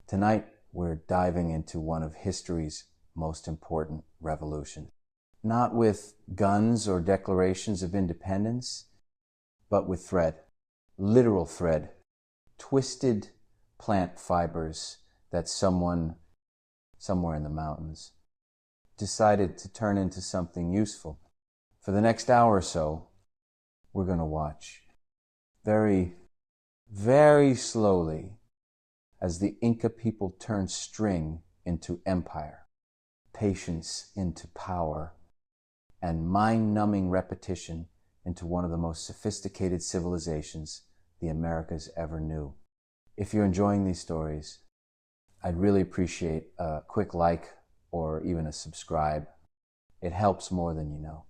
Tonight, we're diving into one of history's most important revolutions. Not with guns or declarations of independence, but with thread, literal thread, twisted plant fibers that someone somewhere in the mountains decided to turn into something useful. For the next hour or so, we're going to watch very, very slowly as the Inca people turned string into empire, patience into power, and mind-numbing repetition into one of the most sophisticated civilizations the Americas ever knew. If you're enjoying these stories, I'd really appreciate a quick like or even a subscribe. It helps more than you know.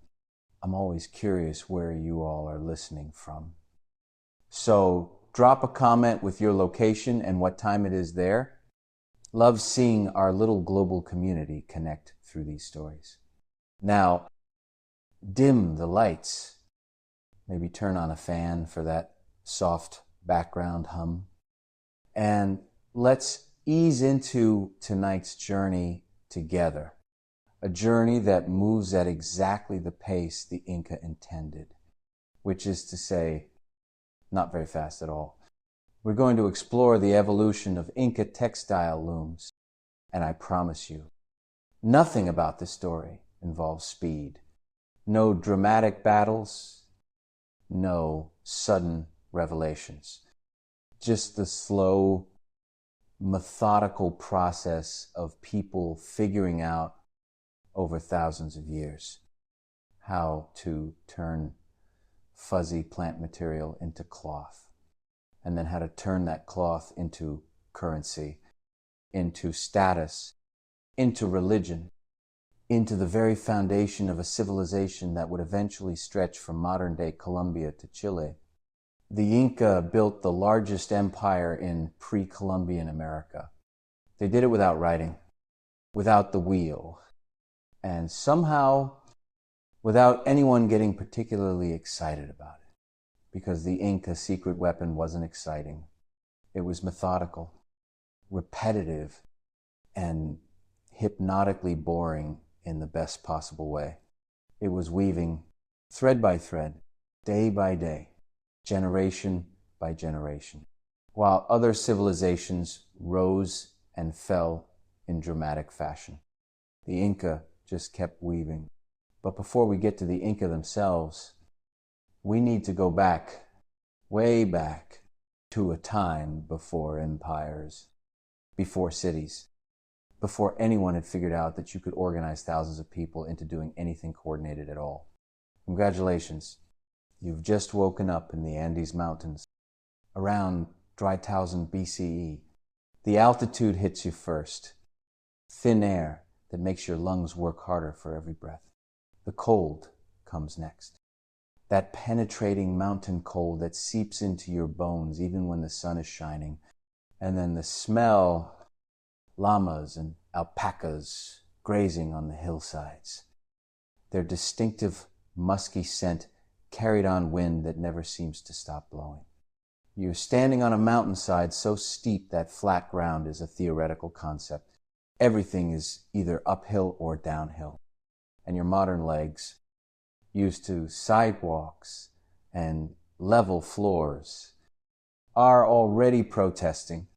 I'm always curious where you all are listening from. So drop a comment with your location and what time it is there. Love seeing our little global community connect through these stories. Now, dim the lights. Maybe turn on a fan for that soft background hum. And let's ease into tonight's journey together. A journey that moves at exactly the pace the Inca intended, which is to say, not very fast at all. We're going to explore the evolution of Inca textile looms, and I promise you, nothing about this story involves speed. No dramatic battles, no sudden revelations. Just the slow, methodical process of people figuring out over thousands of years how to turn fuzzy plant material into cloth, and then how to turn that cloth into currency, into status, into religion, into the very foundation of a civilization that would eventually stretch from modern-day Colombia to Chile. The Inca built the largest empire in pre-Columbian America. They did it without writing, without the wheel, and somehow without anyone getting particularly excited about it, because the Inca secret weapon wasn't exciting. It was methodical, repetitive, and hypnotically boring in the best possible way. It was weaving thread by thread, day by day, generation by generation, while other civilizations rose and fell in dramatic fashion. The Inca just kept weaving. But before we get to the Inca themselves, we need to go back, way back, to a time before empires, before cities, before anyone had figured out that you could organize thousands of people into doing anything coordinated at all. Congratulations. You've just woken up in the Andes Mountains, around 3000 BCE. The altitude hits you first. Thin air that makes your lungs work harder for every breath. The cold comes next. That penetrating mountain cold that seeps into your bones even when the sun is shining. And then the smell, llamas and alpacas grazing on the hillsides. Their distinctive musky scent carried on wind that never seems to stop blowing. You're standing on a mountainside so steep that flat ground is a theoretical concept. Everything is either uphill or downhill. And your modern legs, used to sidewalks and level floors, are already protesting.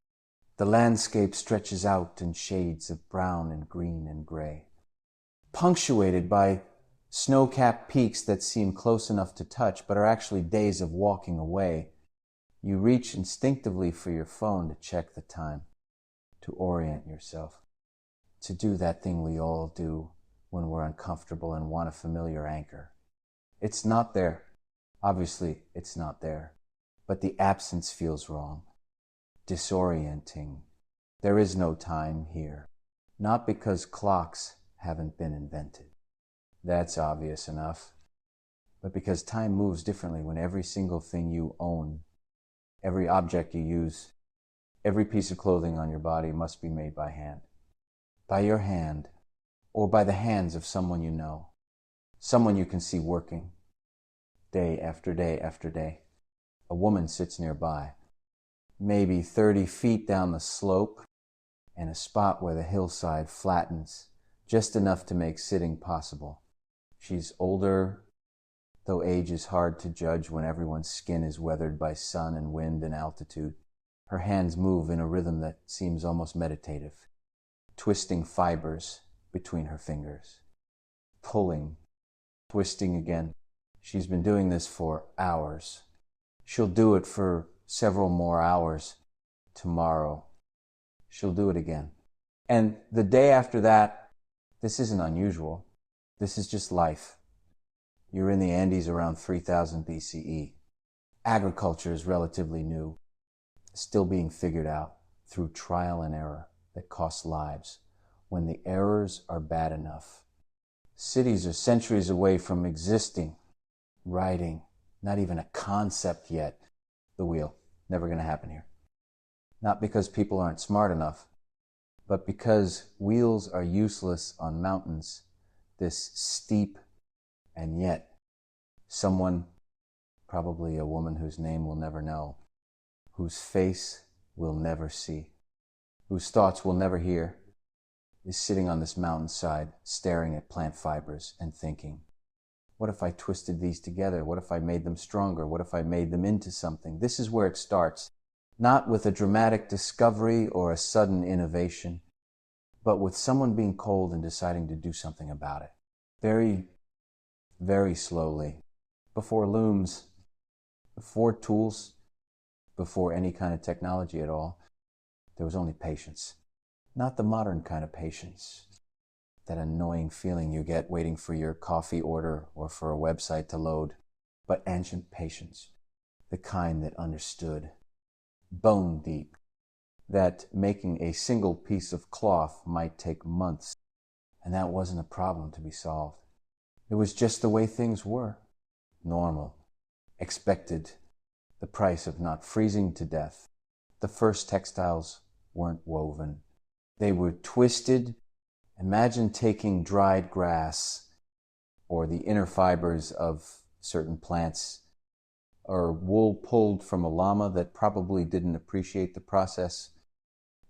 The landscape stretches out in shades of brown and green and gray, punctuated by snow-capped peaks that seem close enough to touch but are actually days of walking away. You reach instinctively for your phone to check the time, to orient yourself, to do that thing we all do when we're uncomfortable and want a familiar anchor. It's not there. Obviously, it's not there. But the absence feels wrong, disorienting. There is no time here. Not because clocks haven't been invented. That's obvious enough. But because time moves differently when every single thing you own, every object you use, every piece of clothing on your body must be made by hand. By your hand, or by the hands of someone you know, someone you can see working, day after day after day. A woman sits nearby, maybe 30 feet down the slope, and a spot where the hillside flattens just enough to make sitting possible. She's older, though age is hard to judge when everyone's skin is weathered by sun and wind and altitude. Her hands move in a rhythm that seems almost meditative, twisting fibers between her fingers, pulling, twisting again. She's been doing this for hours. She'll do it for several more hours tomorrow. She'll do it again. And the day after that, this isn't unusual. This is just life. You're in the Andes around 3000 BCE. Agriculture is relatively new, still being figured out through trial and error that costs lives when the errors are bad enough. Cities are centuries away from existing, writing, not even a concept yet. The wheel, never going to happen here. Not because people aren't smart enough, but because wheels are useless on mountains this steep, and yet someone, probably a woman whose name we'll never know, whose face we'll never see, whose thoughts we'll never hear, is sitting on this mountainside staring at plant fibers and thinking, what if I twisted these together? What if I made them stronger? What if I made them into something? This is where it starts, not with a dramatic discovery or a sudden innovation, but with someone being cold and deciding to do something about it. Very, very slowly. Before looms, before tools, before any kind of technology at all, there was only patience. Not the modern kind of patience, that annoying feeling you get waiting for your coffee order or for a website to load, but ancient patience, the kind that understood, bone deep, that making a single piece of cloth might take months, and that wasn't a problem to be solved. It was just the way things were, normal, expected, the price of not freezing to death. The first textiles weren't woven. They were twisted. Imagine taking dried grass or the inner fibers of certain plants or wool pulled from a llama that probably didn't appreciate the process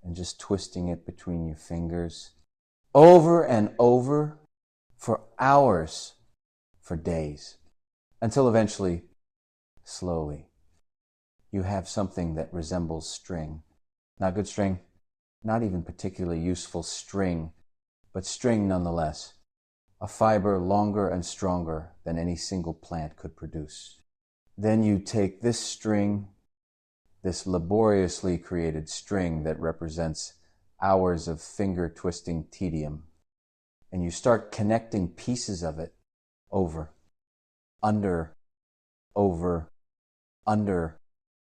and just twisting it between your fingers over and over for hours, for days, until eventually, slowly, you have something that resembles string. Not good string, not even particularly useful string, but string nonetheless, a fiber longer and stronger than any single plant could produce. Then you take this string, this laboriously created string that represents hours of finger-twisting tedium, and you start connecting pieces of it over, under,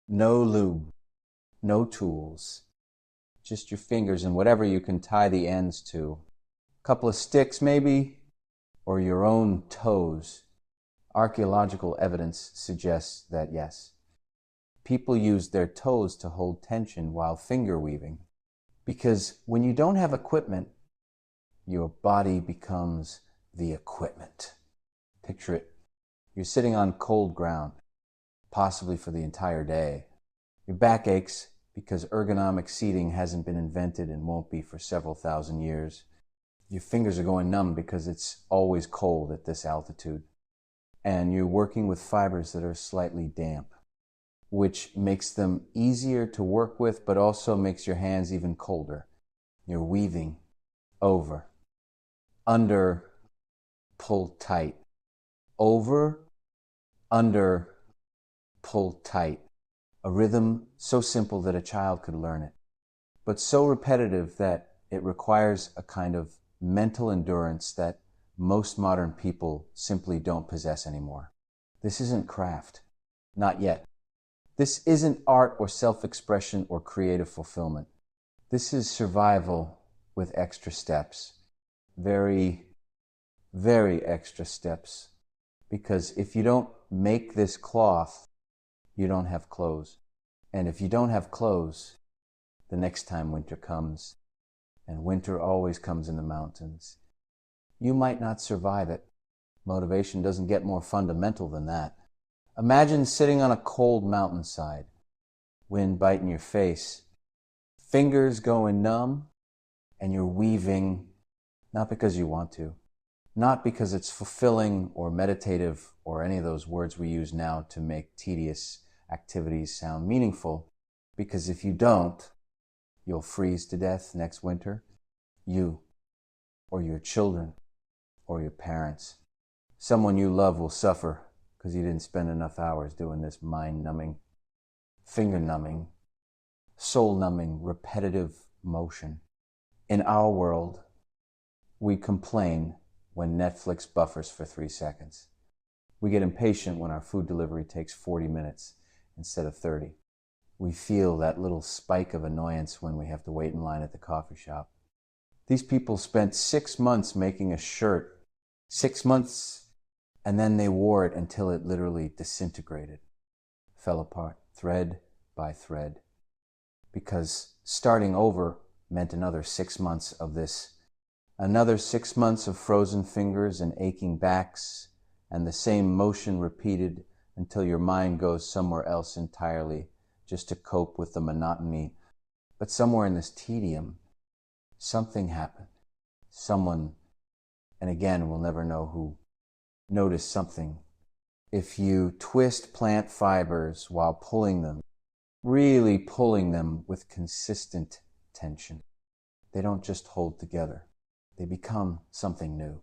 no loom, no tools, just your fingers and whatever you can tie the ends to. A couple of sticks maybe, or your own toes. Archaeological evidence suggests that yes, people used their toes to hold tension while finger weaving, because when you don't have equipment, your body becomes the equipment. Picture it. You're sitting on cold ground, possibly for the entire day. Your back aches because ergonomic seating hasn't been invented and won't be for several thousand years. Your fingers are going numb because it's always cold at this altitude. And you're working with fibers that are slightly damp, which makes them easier to work with, but also makes your hands even colder. You're weaving over, under, pull tight, over, under, pull tight. A rhythm so simple that a child could learn it, but so repetitive that it requires a kind of mental endurance that most modern people simply don't possess anymore. This isn't craft. Not yet. This isn't art or self-expression or creative fulfillment. This is survival with extra steps. Very, very extra steps. Because if you don't make this cloth, you don't have clothes. And if you don't have clothes, the next time winter comes, and winter always comes in the mountains, you might not survive it. Motivation doesn't get more fundamental than that. Imagine sitting on a cold mountainside, wind biting your face, fingers going numb, and you're weaving, not because you want to, not because it's fulfilling or meditative or any of those words we use now to make tedious activities sound meaningful, because if you don't, you'll freeze to death next winter, you or your children or your parents. Someone you love will suffer because you didn't spend enough hours doing this mind-numbing, finger-numbing, soul-numbing, repetitive motion. In our world, we complain when Netflix buffers for 3 seconds. We get impatient when our food delivery takes 40 minutes instead of 30. We feel that little spike of annoyance when we have to wait in line at the coffee shop. These people spent 6 months making a shirt, 6 months, and then they wore it until it literally disintegrated, fell apart, thread by thread, because starting over meant another 6 months of this, another 6 months of frozen fingers and aching backs, and the same motion repeated until your mind goes somewhere else entirely just to cope with the monotony. But somewhere in this tedium, something happened. Someone, and again, we'll never know who, noticed something. If you twist plant fibers while pulling them, really pulling them with consistent tension, they don't just hold together. They become something new,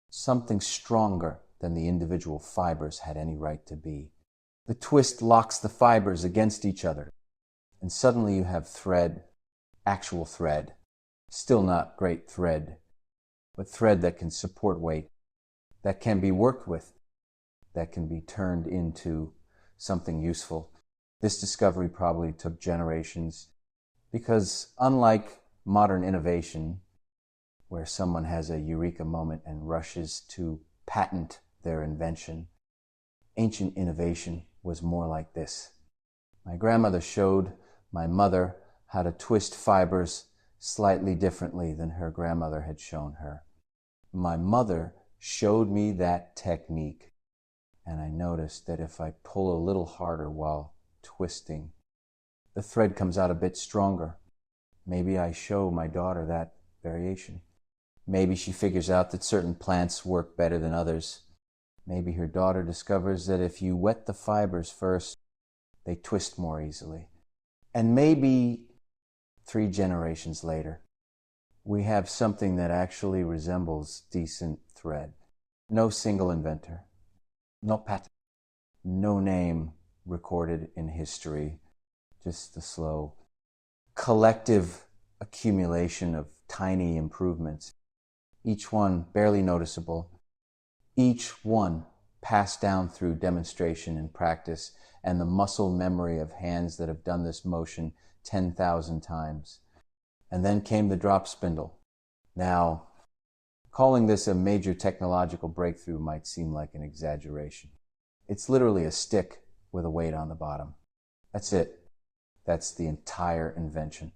something stronger than the individual fibers had any right to be. The twist locks the fibers against each other, and suddenly you have thread, actual thread. Still not great thread, but thread that can support weight, that can be worked with, that can be turned into something useful. This discovery probably took generations, because unlike modern innovation, where someone has a eureka moment and rushes to patent their invention, ancient innovation was more like this. My grandmother showed my mother how to twist fibers slightly differently than her grandmother had shown her. My mother showed me that technique, and I noticed that if I pull a little harder while twisting, the thread comes out a bit stronger. Maybe I show my daughter that variation. Maybe she figures out that certain plants work better than others. Maybe her daughter discovers that if you wet the fibers first, they twist more easily. And maybe 3 generations later, we have something that actually resembles decent thread. No single inventor, no patent, no name recorded in history, just the slow collective accumulation of tiny improvements, each one barely noticeable, each one passed down through demonstration and practice and the muscle memory of hands that have done this motion 10,000 times. And then came the drop spindle. Now, calling this a major technological breakthrough might seem like an exaggeration. It's literally a stick with a weight on the bottom. That's it. That's the entire invention.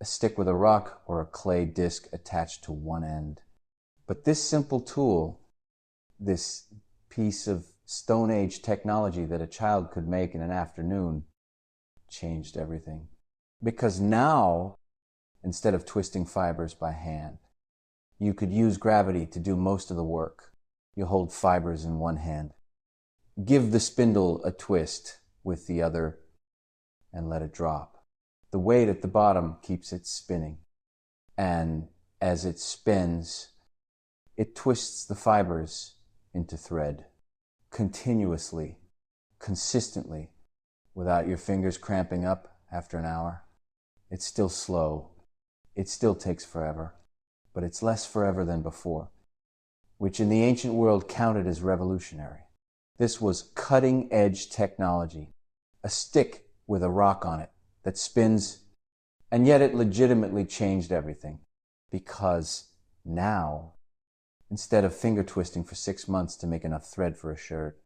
A stick with a rock or a clay disc attached to one end. But this simple tool, this piece of Stone Age technology that a child could make in an afternoon, changed everything. Because now, instead of twisting fibers by hand, you could use gravity to do most of the work. You hold fibers in one hand. Give the spindle a twist with the other and let it drop. The weight at the bottom keeps it spinning. And as it spins, it twists the fibers into thread, continuously, consistently, without your fingers cramping up after an hour. It's still slow. It still takes forever, but it's less forever than before, which in the ancient world counted as revolutionary. This was cutting-edge technology, a stick with a rock on it that spins, and yet it legitimately changed everything, because now, instead of finger twisting for 6 months to make enough thread for a shirt,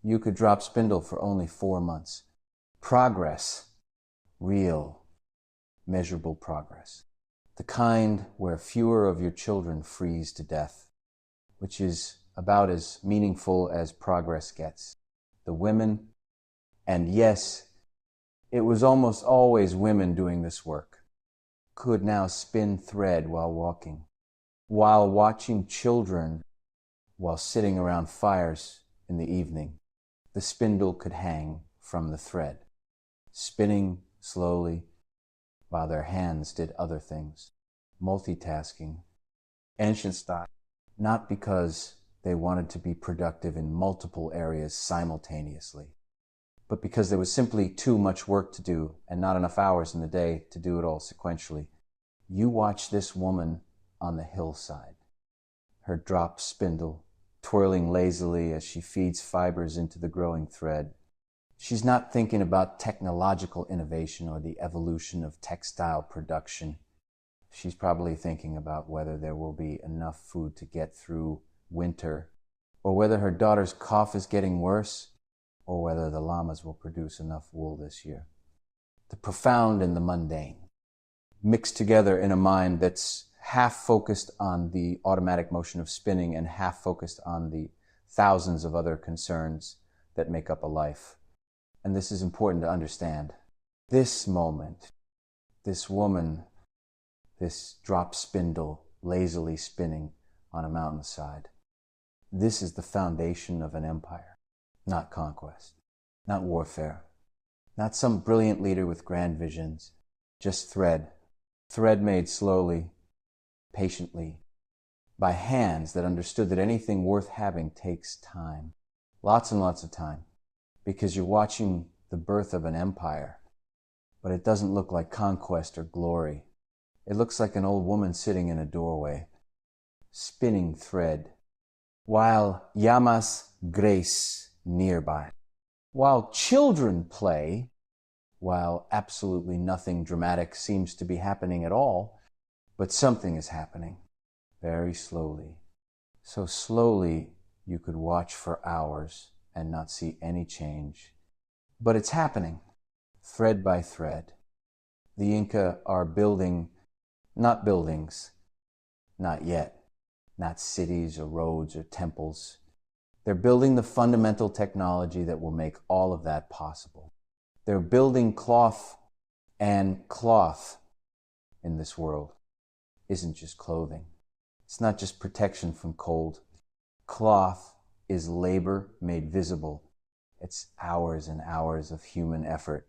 you could drop spindle for only 4 months. Progress, real, measurable progress. The kind where fewer of your children freeze to death, which is about as meaningful as progress gets. The women, and yes, it was almost always women doing this work. could now spin thread while walking, while watching children, while sitting around fires in the evening. The spindle could hang from the thread, spinning slowly while their hands did other things, multitasking, ancient style, not because they wanted to be productive in multiple areas simultaneously, but because there was simply too much work to do and not enough hours in the day to do it all sequentially. You watch this woman on the hillside, her drop spindle twirling lazily as she feeds fibers into the growing thread. She's not thinking about technological innovation or the evolution of textile production. She's probably thinking about whether there will be enough food to get through winter, or whether her daughter's cough is getting worse, or whether the llamas will produce enough wool this year. The profound and the mundane, mixed together in a mind that's half focused on the automatic motion of spinning and half focused on the thousands of other concerns that make up a life. And this is important to understand. This moment, this woman, this drop spindle lazily spinning on a mountainside, this is the foundation of an empire, not conquest, not warfare, not some brilliant leader with grand visions, just thread made slowly, patiently, by hands that understood that anything worth having takes time, lots and lots of time, because you're watching the birth of an empire, but it doesn't look like conquest or glory. It looks like an old woman sitting in a doorway, spinning thread, while llamas grace nearby, while children play, while absolutely nothing dramatic seems to be happening at all, but something is happening, very slowly. So slowly you could watch for hours and not see any change. But it's happening, thread by thread. The Inca are building, not buildings, not yet, not cities or roads or temples. They're building the fundamental technology that will make all of that possible. They're building cloth, and cloth in this world isn't just clothing. It's not just protection from cold. Cloth is labor made visible. It's hours and hours of human effort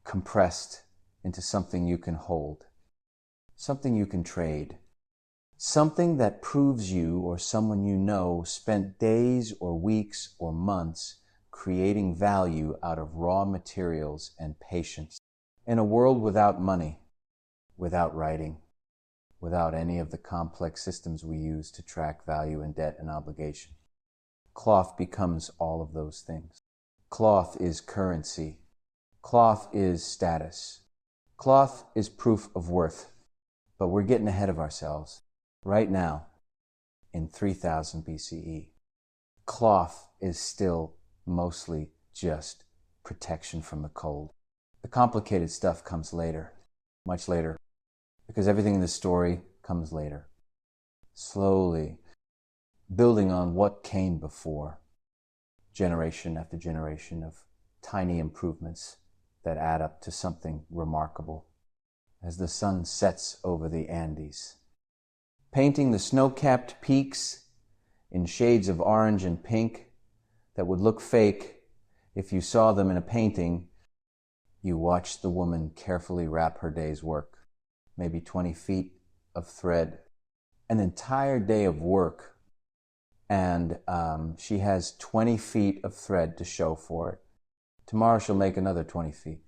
compressed into something you can hold, something you can trade, something that proves you or someone you know spent days or weeks or months creating value out of raw materials and patience. In a world without money, without writing, without any of the complex systems we use to track value and debt and obligation, cloth becomes all of those things. Cloth is currency. Cloth is status. Cloth is proof of worth. But we're getting ahead of ourselves. Right now, in 3000 BCE, cloth is still mostly just protection from the cold. The complicated stuff comes later, much later, because everything in the story comes later. Slowly, building on what came before, generation after generation of tiny improvements that add up to something remarkable as the sun sets over the Andes, painting the snow-capped peaks in shades of orange and pink that would look fake if you saw them in a painting. You watched the woman carefully wrap her day's work, maybe 20 feet of thread, an entire day of work, and she has 20 feet of thread to show for it. Tomorrow she'll make another 20 feet.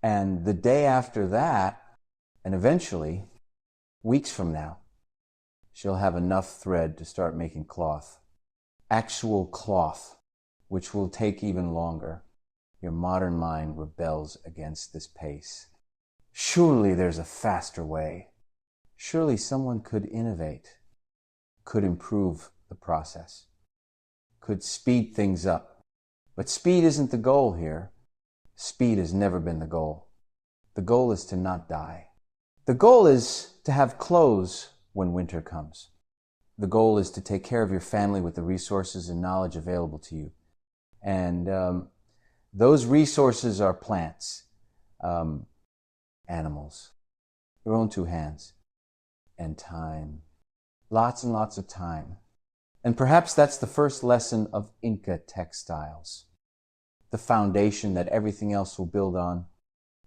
And the day after that, and eventually, weeks from now, she'll have enough thread to start making cloth. Actual cloth, which will take even longer. Your modern mind rebels against this pace. Surely there's a faster way. Surely someone could innovate, could improve the process, could speed things up. But speed isn't the goal here. Speed has never been the goal. The goal is to not die. The goal is to have clothes when winter comes. The goal is to take care of your family with the resources and knowledge available to you. And those resources are plants, animals, your own two hands. And time. Lots and lots of time. And perhaps that's the first lesson of INCA textiles. The foundation that everything else will build on.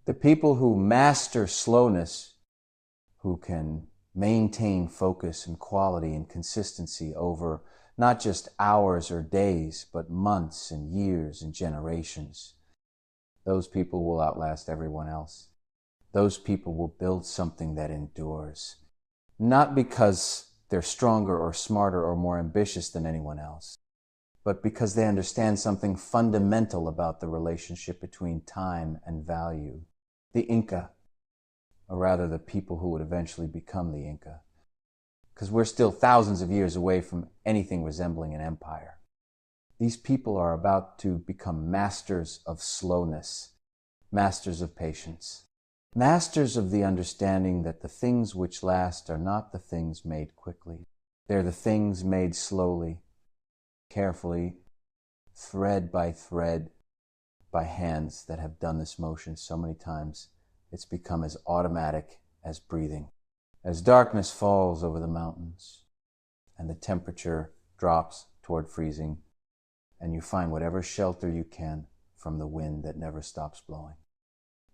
The people who master slowness, who can maintain focus and quality and consistency over not just hours or days, but months and years and generations. Those people will outlast everyone else. Those people will build something that endures. Not because they're stronger or smarter or more ambitious than anyone else, but because they understand something fundamental about the relationship between time and value. The Inca, or rather the people who would eventually become the Inca, because we're still thousands of years away from anything resembling an empire. These people are about to become masters of slowness, masters of patience, masters of the understanding that the things which last are not the things made quickly. They're the things made slowly, carefully, thread by thread, by hands that have done this motion so many times, it's become as automatic as breathing. As darkness falls over the mountains and the temperature drops toward freezing, and you find whatever shelter you can from the wind that never stops blowing,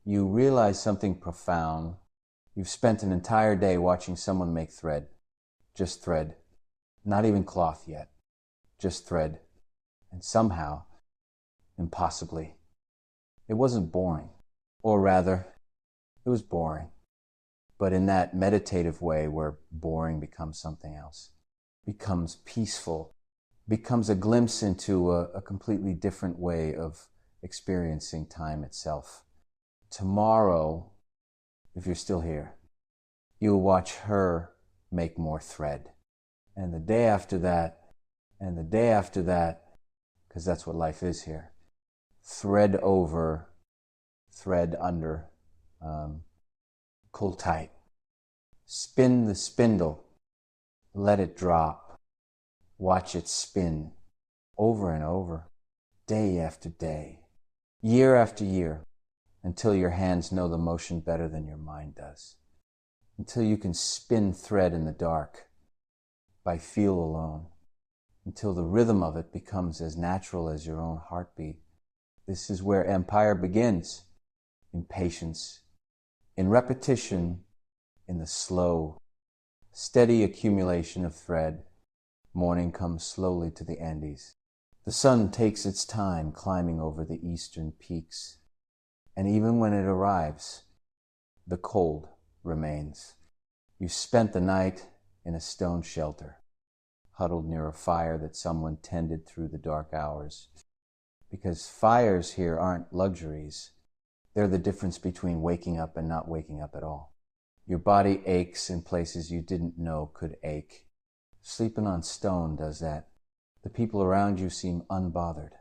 you realize something profound. You've spent an entire day watching someone make thread, just thread, not even cloth yet, just thread, and somehow, impossibly, it wasn't boring, or rather, it was boring, but in that meditative way where boring becomes something else, becomes peaceful, becomes a glimpse into a completely different way of experiencing time itself. Tomorrow, if you're still here, you'll watch her make more thread. And the day after that, and the day after that, because that's what life is here. Thread over, thread under, pull tight. Spin the spindle, let it drop. Watch it spin over and over, day after day, year after year, until your hands know the motion better than your mind does. Until you can spin thread in the dark by feel alone. Until the rhythm of it becomes as natural as your own heartbeat. This is where empire begins, in patience, in repetition, in the slow, steady accumulation of thread. Morning comes slowly to the Andes. The sun takes its time climbing over the eastern peaks. And even when it arrives, the cold remains. You spent the night in a stone shelter, huddled near a fire that someone tended through the dark hours. Because fires here aren't luxuries. They're the difference between waking up and not waking up at all. Your body aches in places you didn't know could ache. Sleeping on stone does that. The people around you seem unbothered,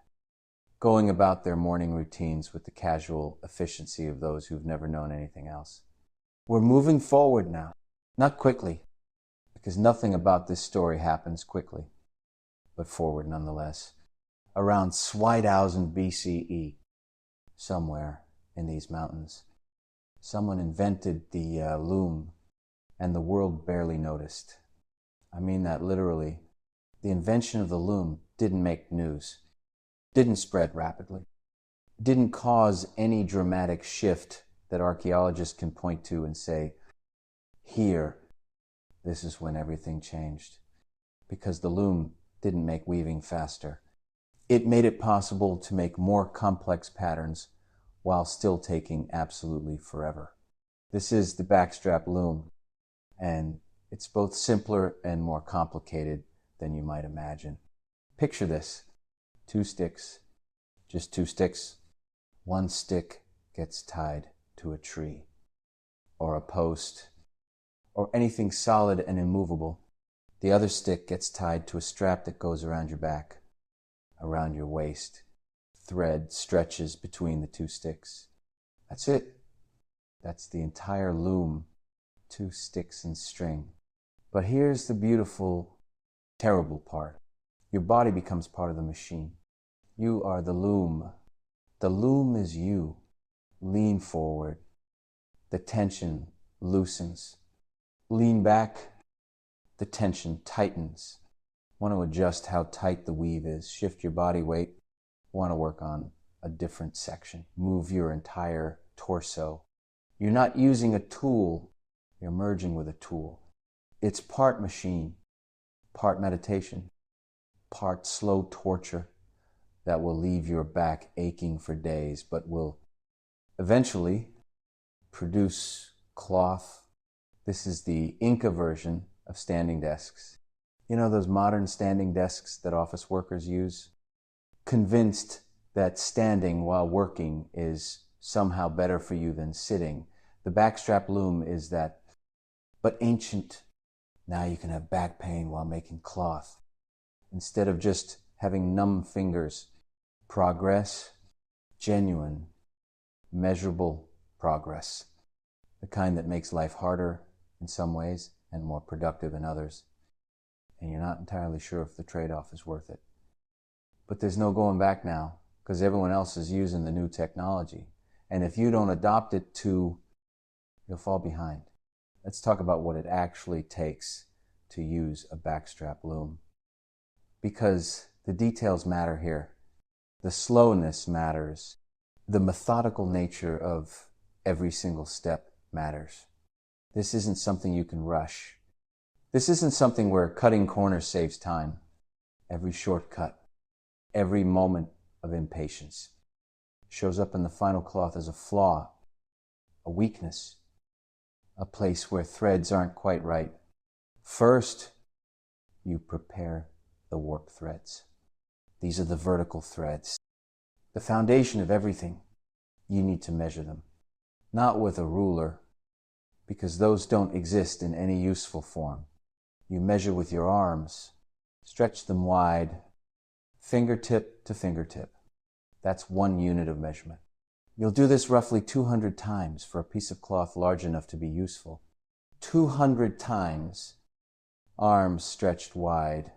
going about their morning routines with the casual efficiency of those who've never known anything else. We're moving forward now, not quickly, because nothing about this story happens quickly, but forward nonetheless. Around 2000 BCE, somewhere in these mountains, someone invented the loom, and the world barely noticed. I mean that literally. The invention of the loom didn't make news, didn't spread rapidly, didn't cause any dramatic shift that archaeologists can point to and say, here, this is when everything changed. Because the loom didn't make weaving faster. It made it possible to make more complex patterns while still taking absolutely forever. This is the backstrap loom, and it's both simpler and more complicated than you might imagine. Picture this, 2 sticks, just 2 sticks. One stick gets tied to a tree, or a post, or anything solid and immovable. The other stick gets tied to a strap that goes around your back, around your waist. Thread stretches between the 2 sticks. That's it. That's the entire loom, 2 sticks and string. But here's the beautiful, terrible part. Your body becomes part of the machine. You are the loom. The loom is you. Lean forward. The tension loosens. Lean back, the tension tightens. Want to adjust how tight the weave is. Shift your body weight. Want to work on a different section. Move your entire torso. You're not using a tool. You're merging with a tool. It's part machine, part meditation, part slow torture that will leave your back aching for days, but will eventually produce cloth. This is the INCA version of standing desks. You know those modern standing desks that office workers use? Convinced that standing while working is somehow better for you than sitting. The backstrap loom is that, but ancient. Now you can have back pain while making cloth. Instead of just having numb fingers. Progress, genuine, measurable progress. The kind that makes life harder in some ways and more productive in others. And you're not entirely sure if the trade-off is worth it. But there's no going back now, because everyone else is using the new technology. And if you don't adopt it too, you'll fall behind. Let's talk about what it actually takes to use a backstrap loom. Because the details matter here. The slowness matters. The methodical nature of every single step matters. This isn't something you can rush. This isn't something where cutting corners saves time. Every shortcut, every moment of impatience shows up in the final cloth as a flaw, a weakness, a place where threads aren't quite right. First, you prepare the warp threads. These are the vertical threads, the foundation of everything. You need to measure them, not with a ruler, because those don't exist in any useful form. You measure with your arms, stretch them wide, fingertip to fingertip. That's 1 unit of measurement. You'll do this roughly 200 times for a piece of cloth large enough to be useful. 200 times, arms stretched wide,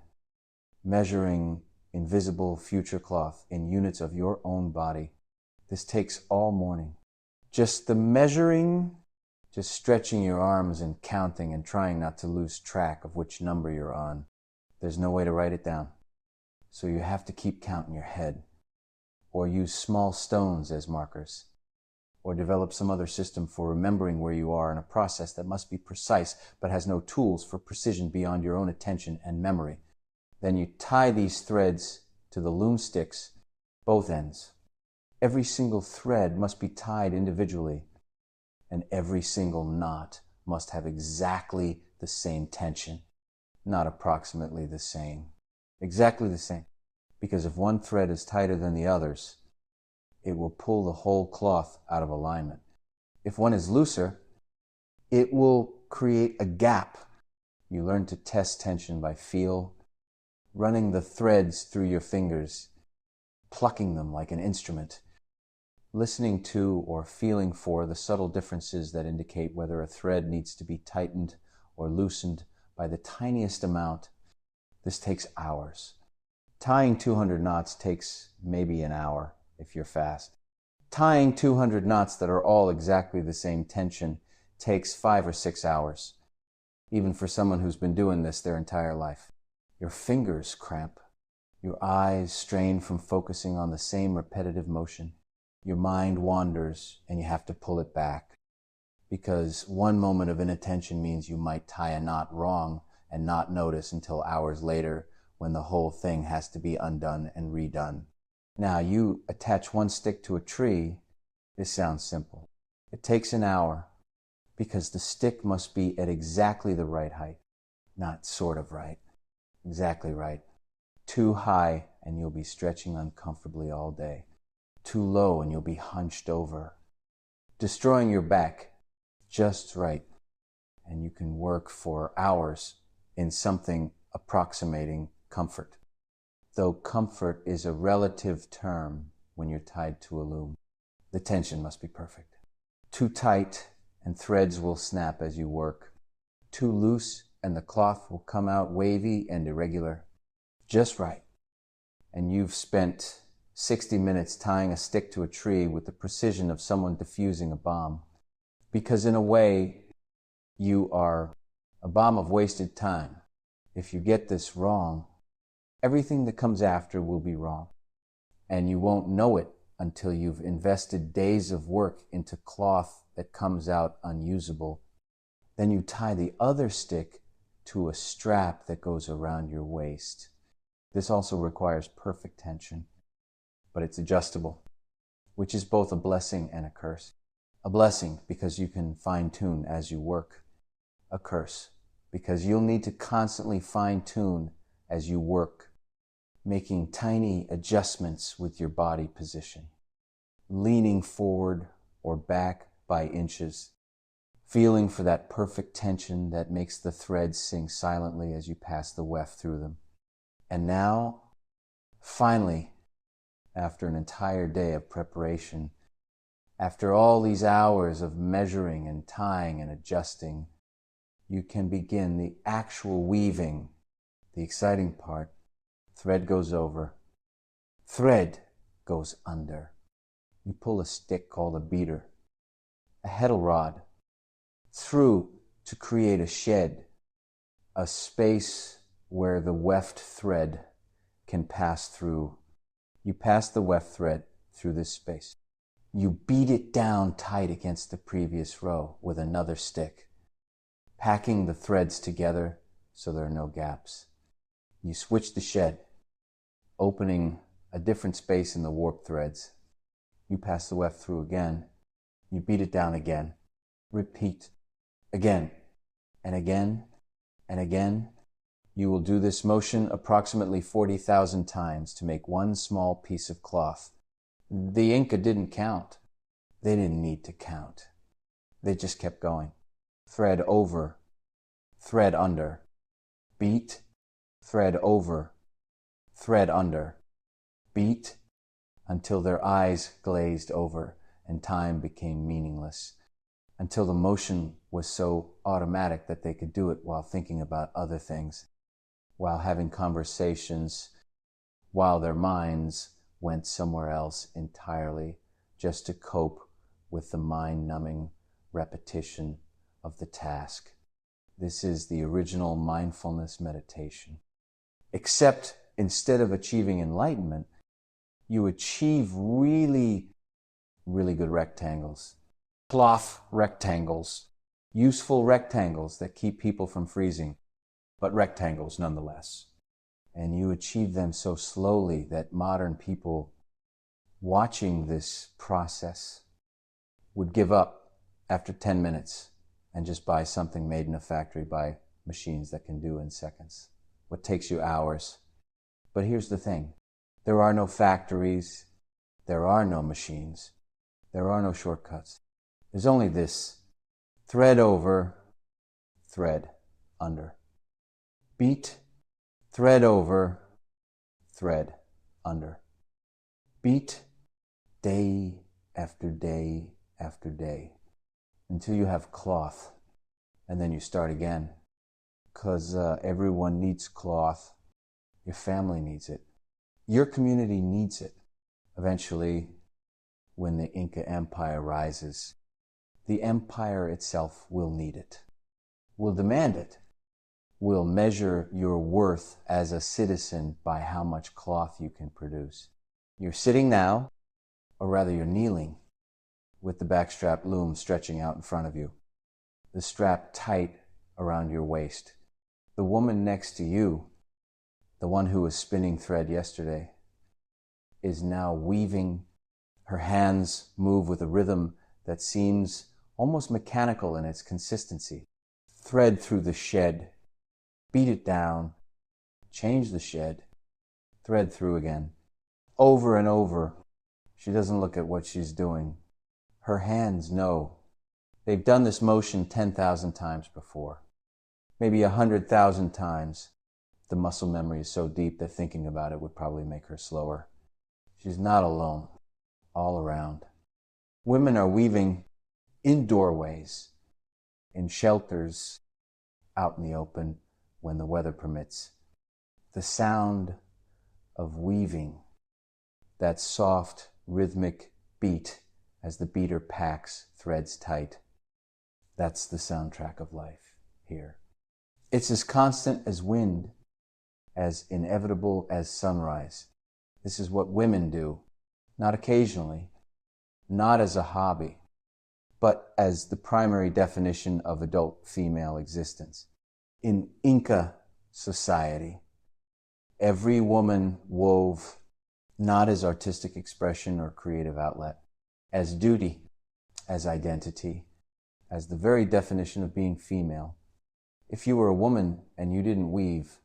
measuring invisible future cloth in units of your own body. This takes all morning. Just the measuring, just stretching your arms and counting and trying not to lose track of which number you're on. There's no way to write it down. So you have to keep count in your head, or use small stones as markers, or develop some other system for remembering where you are in a process that must be precise but has no tools for precision beyond your own attention and memory. Then you tie these threads to the loom sticks, both ends. Every single thread must be tied individually, and every single knot must have exactly the same tension, not approximately the same. Exactly the same. Because if one thread is tighter than the others, it will pull the whole cloth out of alignment. If one is looser, it will create a gap. You learn to test tension by feel, running the threads through your fingers, plucking them like an instrument, listening to or feeling for the subtle differences that indicate whether a thread needs to be tightened or loosened by the tiniest amount. This takes hours. Tying 200 knots takes maybe an hour if you're fast. Tying 200 knots that are all exactly the same tension takes 5 or 6 hours, even for someone who's been doing this their entire life. Your fingers cramp. Your eyes strain from focusing on the same repetitive motion. Your mind wanders and you have to pull it back, because one moment of inattention means you might tie a knot wrong and not notice until hours later, when the whole thing has to be undone and redone. Now, you attach one stick to a tree. This sounds simple. It takes an hour because the stick must be at exactly the right height. Not sort of right. Exactly right. Too high and you'll be stretching uncomfortably all day. Too low and you'll be hunched over. Destroying your back just right. And you can work for hours in something approximating comfort, though comfort is a relative term when you're tied to a loom. The tension must be perfect. Too tight and threads will snap as you work. Too loose and the cloth will come out wavy and irregular. Just right. And you've spent 60 minutes tying a stick to a tree with the precision of someone defusing a bomb. Because in a way, You are a bomb of wasted time. If you get this wrong, everything that comes after will be wrong. And you won't know it until you've invested days of work into cloth that comes out unusable. Then you tie the other stick to a strap that goes around your waist. This also requires perfect tension, but it's adjustable, which is both a blessing and a curse. A blessing because you can fine-tune as you work. A curse because you'll need to constantly fine-tune as you work, making tiny adjustments with your body position, leaning forward or back by inches, feeling for that perfect tension that makes the threads sing silently as you pass the weft through them. And now, finally, after an entire day of preparation, after all these hours of measuring and tying and adjusting, you can begin the actual weaving, the exciting part. Thread goes over, thread goes under. You pull a stick called a beater, a heddle rod, through to create a shed, a space where the weft thread can pass through. You pass the weft thread through this space. You beat it down tight against the previous row with another stick, packing the threads together so there are no gaps. You switch the shed, opening a different space in the warp threads. You pass the weft through again. You beat it down again. Repeat again and again and again. You will do this motion approximately 40,000 times to make one small piece of cloth. The INCA didn't count. They didn't need to count. They just kept going. Thread over, thread under, beat, thread over, thread under, beat, until their eyes glazed over and time became meaningless, until the motion was so automatic that they could do it while thinking about other things, while having conversations, while their minds went somewhere else entirely, just to cope with the mind-numbing repetition of the task. This is the original mindfulness meditation. Except instead of achieving enlightenment, you achieve really, really good rectangles. Cloth rectangles. Useful rectangles that keep people from freezing, but rectangles nonetheless. And you achieve them so slowly that modern people watching this process would give up after 10 minutes and just buy something made in a factory by machines that can do in seconds what takes you hours. But here's the thing. There are no factories. There are no machines. There are no shortcuts. There's only this. Thread over, thread under. Beat, thread over, thread under. Beat day after day after day until you have cloth, and then you start again. Because everyone needs cloth. Your family needs it. Your community needs it. Eventually, when the Inca Empire rises, the empire itself will need it, will demand it, will measure your worth as a citizen by how much cloth you can produce. You're sitting now, or rather you're kneeling, with the backstrap loom stretching out in front of you, the strap tight around your waist. The woman next to you, the one who was spinning thread yesterday, is now weaving. Her hands move with a rhythm that seems almost mechanical in its consistency. Thread through the shed, beat it down, change the shed, thread through again. Over and over. She doesn't look at what she's doing. Her hands know. They've done this motion 10,000 times before. Maybe 100,000 times. The muscle memory is so deep that thinking about it would probably make her slower. She's not alone. All around. Women are weaving in doorways, in shelters, out in the open when the weather permits. The sound of weaving, that soft, rhythmic beat as the beater packs threads tight. That's the soundtrack of life here. It's as constant as wind, as inevitable as sunrise. This is what women do, not occasionally, not as a hobby, but as the primary definition of adult female existence. In INCA society, every woman wove not as artistic expression or creative outlet, as duty, as identity, as the very definition of being female. If you were a woman and you didn't weave,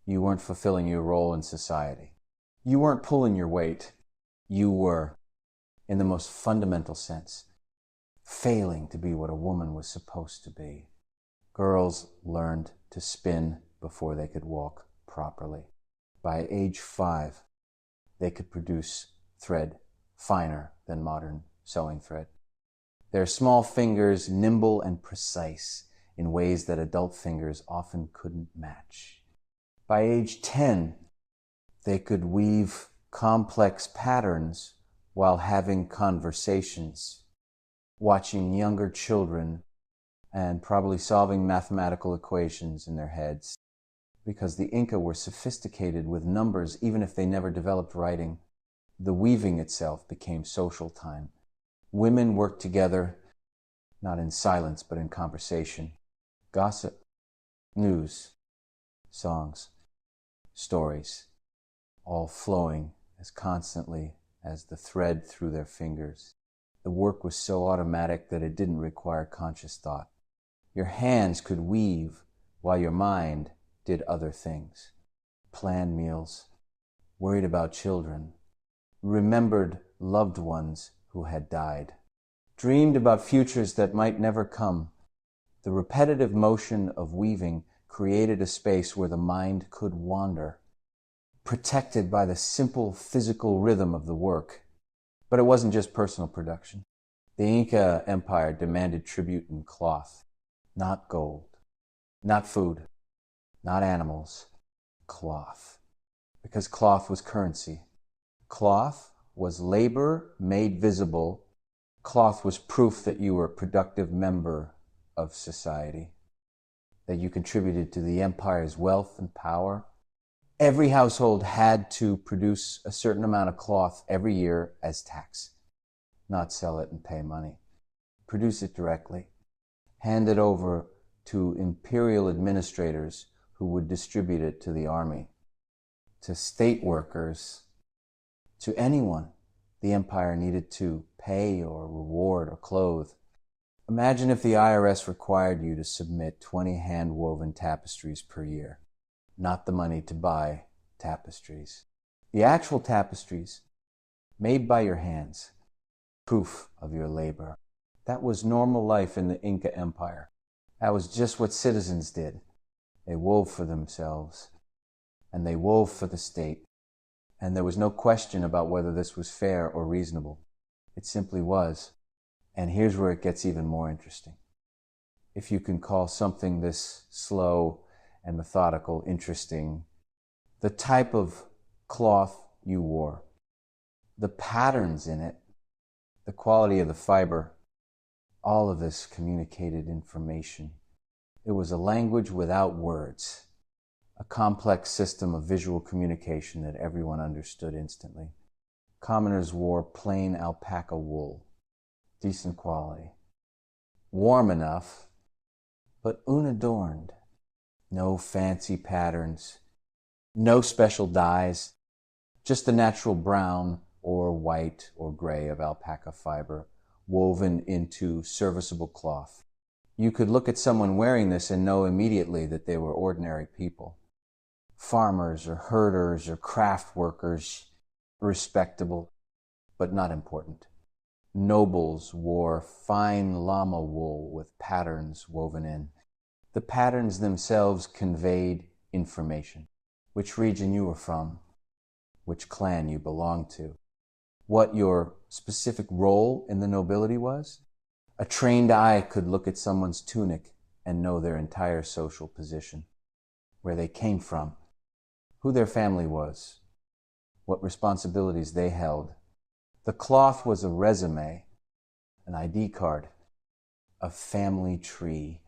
you weren't fulfilling your role in society. You weren't pulling your weight. You were, in the most fundamental sense, failing to be what a woman was supposed to be. Girls learned to spin before they could walk properly. By age 5, they could produce thread finer than modern sewing thread. Their small fingers nimble and precise in ways that adult fingers often couldn't match. By age 10, they could weave complex patterns while having conversations, watching younger children, and probably solving mathematical equations in their heads. Because the Inca were sophisticated with numbers, even if they never developed writing, the weaving itself became social time. Women worked together, not in silence, but in conversation. Gossip, news, songs, stories, all flowing as constantly as the thread through their fingers. The work was so automatic that it didn't require conscious thought. Your hands could weave while your mind did other things. Planned meals, worried about children, remembered loved ones who had died, dreamed about futures that might never come. The repetitive motion of weaving created a space where the mind could wander, protected by the simple physical rhythm of the work. But it wasn't just personal production. The Inca Empire demanded tribute in cloth, not gold, not food, not animals, cloth. Because cloth was currency. Cloth was labor made visible. Cloth was proof that you were a productive member of society, that you contributed to the empire's wealth and power. Every household had to produce a certain amount of cloth every year as tax, not sell it and pay money. Produce it directly. Hand it over to imperial administrators who would distribute it to the army, to state workers, to anyone the empire needed to pay or reward or clothe. Imagine if the IRS required you to submit 20 hand-woven tapestries per year, not the money to buy tapestries. The actual tapestries, made by your hands, proof of your labor. That was normal life in the Inca Empire. That was just what citizens did. They wove for themselves, and they wove for the state. And there was no question about whether this was fair or reasonable. It simply was. And here's where it gets even more interesting. If you can call something this slow and methodical interesting, the type of cloth you wore, the patterns in it, the quality of the fiber, all of this communicated information. It was a language without words, a complex system of visual communication that everyone understood instantly. Commoners wore plain alpaca wool, decent quality, warm enough, but unadorned. No fancy patterns, no special dyes, just the natural brown or white or gray of alpaca fiber woven into serviceable cloth. You could look at someone wearing this and know immediately that they were ordinary people. Farmers or herders or craft workers, respectable, but not important. Nobles wore fine llama wool with patterns woven in. The patterns themselves conveyed information. Which region you were from, which clan you belonged to, what your specific role in the nobility was. A trained eye could look at someone's tunic and know their entire social position, where they came from, who their family was, what responsibilities they held. The cloth was a resume, an ID card, a family tree,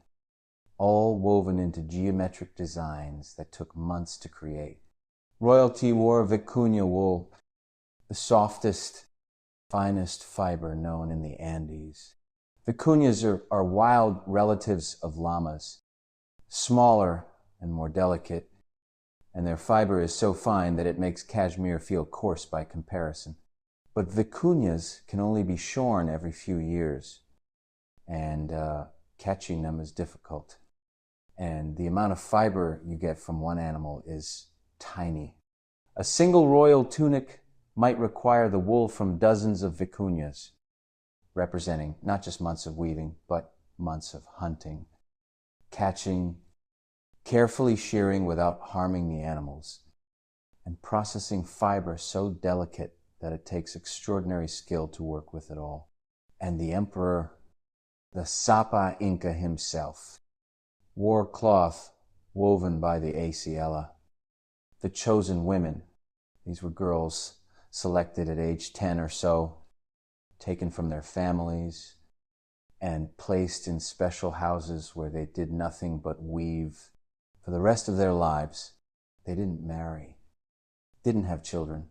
all woven into geometric designs that took months to create. Royalty wore vicuña wool, the softest, finest fiber known in the Andes. Vicuñas are wild relatives of llamas, smaller and more delicate, and their fiber is so fine that it makes cashmere feel coarse by comparison. But vicuñas can only be shorn every few years, and catching them is difficult. And the amount of fiber you get from one animal is tiny. A single royal tunic might require the wool from dozens of vicuñas, representing not just months of weaving, but months of hunting, catching, carefully shearing without harming the animals, and processing fiber so delicate that it takes extraordinary skill to work with it all. And the emperor, the Sapa Inca himself, wore cloth woven by the Aciella. The chosen women, these were girls selected at age 10 or so, taken from their families and placed in special houses where they did nothing but weave for the rest of their lives. They didn't marry, didn't have children,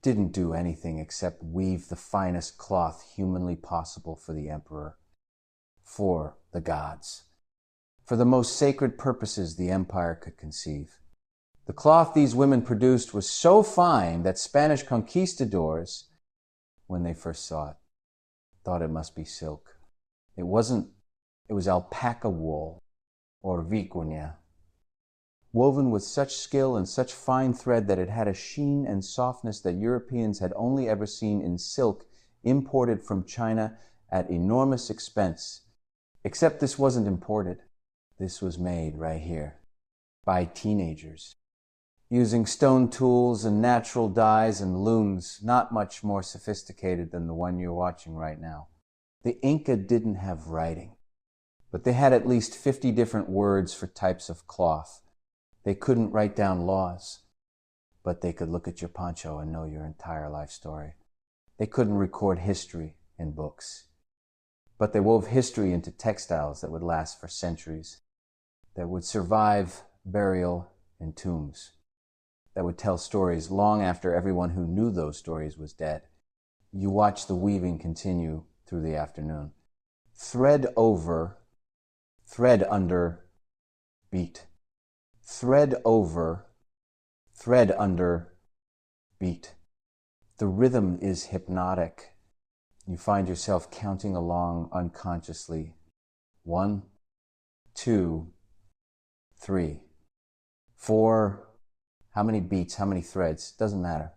didn't do anything except weave the finest cloth humanly possible for the emperor, for the gods, for the most sacred purposes the empire could conceive. The cloth these women produced was so fine that Spanish conquistadors, when they first saw it, thought it must be silk. It wasn't. It was alpaca wool, or vicuña, woven with such skill and such fine thread that it had a sheen and softness that Europeans had only ever seen in silk imported from China at enormous expense. Except this wasn't imported. This was made right here by teenagers, using stone tools and natural dyes and looms, not much more sophisticated than the one you're watching right now. The Inca didn't have writing, but they had at least 50 different words for types of cloth. They couldn't write down laws, but they could look at your poncho and know your entire life story. They couldn't record history in books, but they wove history into textiles that would last for centuries, that would survive burial in tombs, that would tell stories long after everyone who knew those stories was dead. You watch the weaving continue through the afternoon. Thread over, thread under, beat. Thread over, thread under, beat. The rhythm is hypnotic. You find yourself counting along unconsciously. 1, 2, 3, 4. How many beats, how many threads, doesn't matter.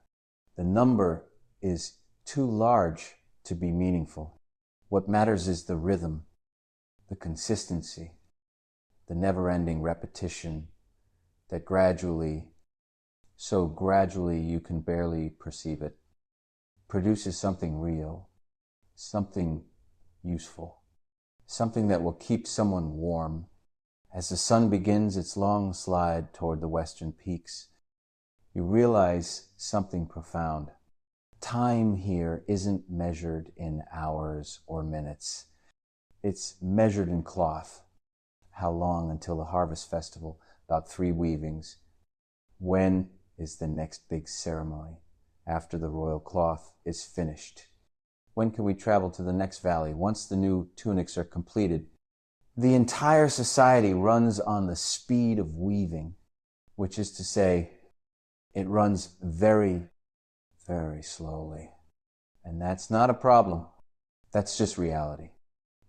The number is too large to be meaningful. What matters is the rhythm, the consistency, the never-ending repetition that gradually, so gradually you can barely perceive it, produces something real, something useful, something that will keep someone warm. As the sun begins its long slide toward the western peaks, you realize something profound. Time here isn't measured in hours or minutes. It's measured in cloth. How long until the harvest festival? About 3 weavings. When is the next big ceremony after the royal cloth is finished? When can we travel to the next valley once the new tunics are completed? The entire society runs on the speed of weaving, which is to say, it runs very, very slowly. And that's not a problem. That's just reality.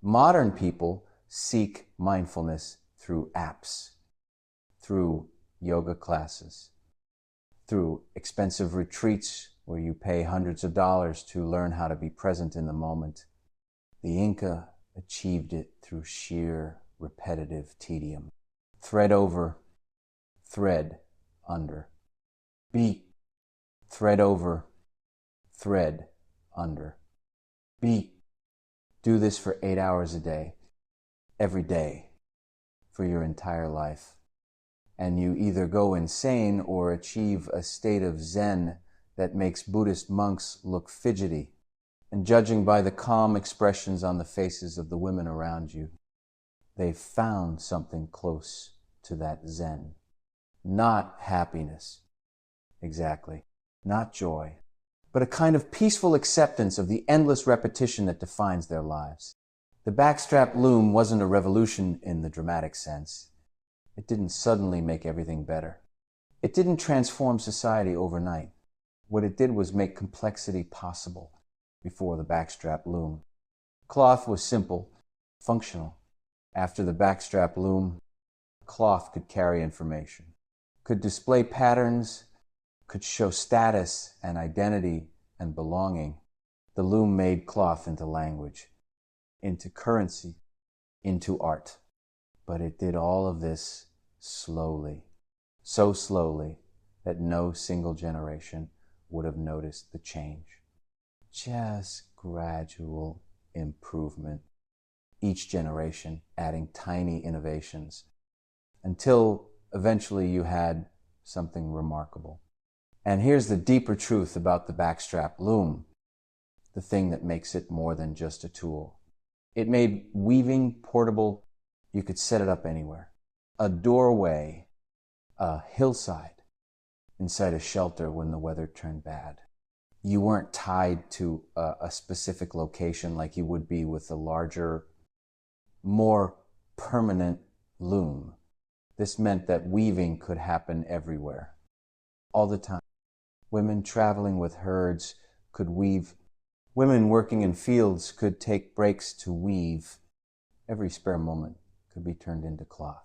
Modern people seek mindfulness through apps, through yoga classes, through expensive retreats where you pay hundreds of dollars to learn how to be present in the moment. The Inca achieved it through sheer repetitive tedium. Thread over, thread under. Beat, thread over, thread under. Beat. Do this for 8 hours a day, every day, for your entire life. And you either go insane or achieve a state of Zen that makes Buddhist monks look fidgety. And judging by the calm expressions on the faces of the women around you, they've found something close to that Zen. Not happiness, exactly, not joy, but a kind of peaceful acceptance of the endless repetition that defines their lives. The backstrap loom wasn't a revolution in the dramatic sense. It didn't suddenly make everything better. It didn't transform society overnight. What it did was make complexity possible before the backstrap loom. Cloth was simple, functional. After the backstrap loom, cloth could carry information, could display patterns, could show status and identity and belonging. The loom made cloth into language, into currency, into art. But it did all of this slowly, so slowly that no single generation would have noticed the change. Just gradual improvement, each generation adding tiny innovations, until eventually you had something remarkable. And here's the deeper truth about the backstrap loom, the thing that makes it more than just a tool. It made weaving portable. You could set it up anywhere. A doorway, a hillside, inside a shelter when the weather turned bad. You weren't tied to a specific location like you would be with a larger, more permanent loom. This meant that weaving could happen everywhere, all the time. Women traveling with herds could weave. Women working in fields could take breaks to weave. Every spare moment could be turned into cloth,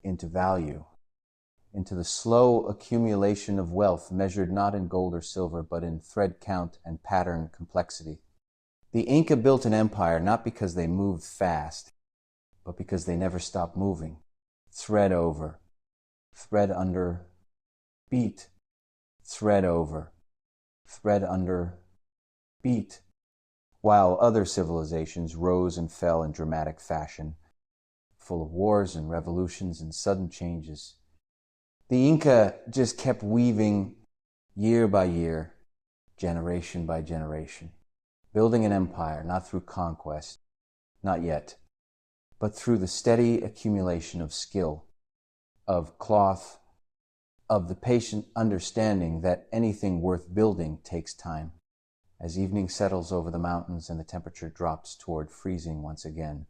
into value, into the slow accumulation of wealth measured not in gold or silver, but in thread count and pattern complexity. The Inca built an empire not because they moved fast, but because they never stopped moving. Thread over, thread under, beat, thread over, thread under, beat. While other civilizations rose and fell in dramatic fashion, full of wars and revolutions and sudden changes, the Inca just kept weaving year by year, generation by generation, building an empire not through conquest, not yet, but through the steady accumulation of skill, of cloth, of the patient understanding that anything worth building takes time. As evening settles over the mountains and the temperature drops toward freezing once again,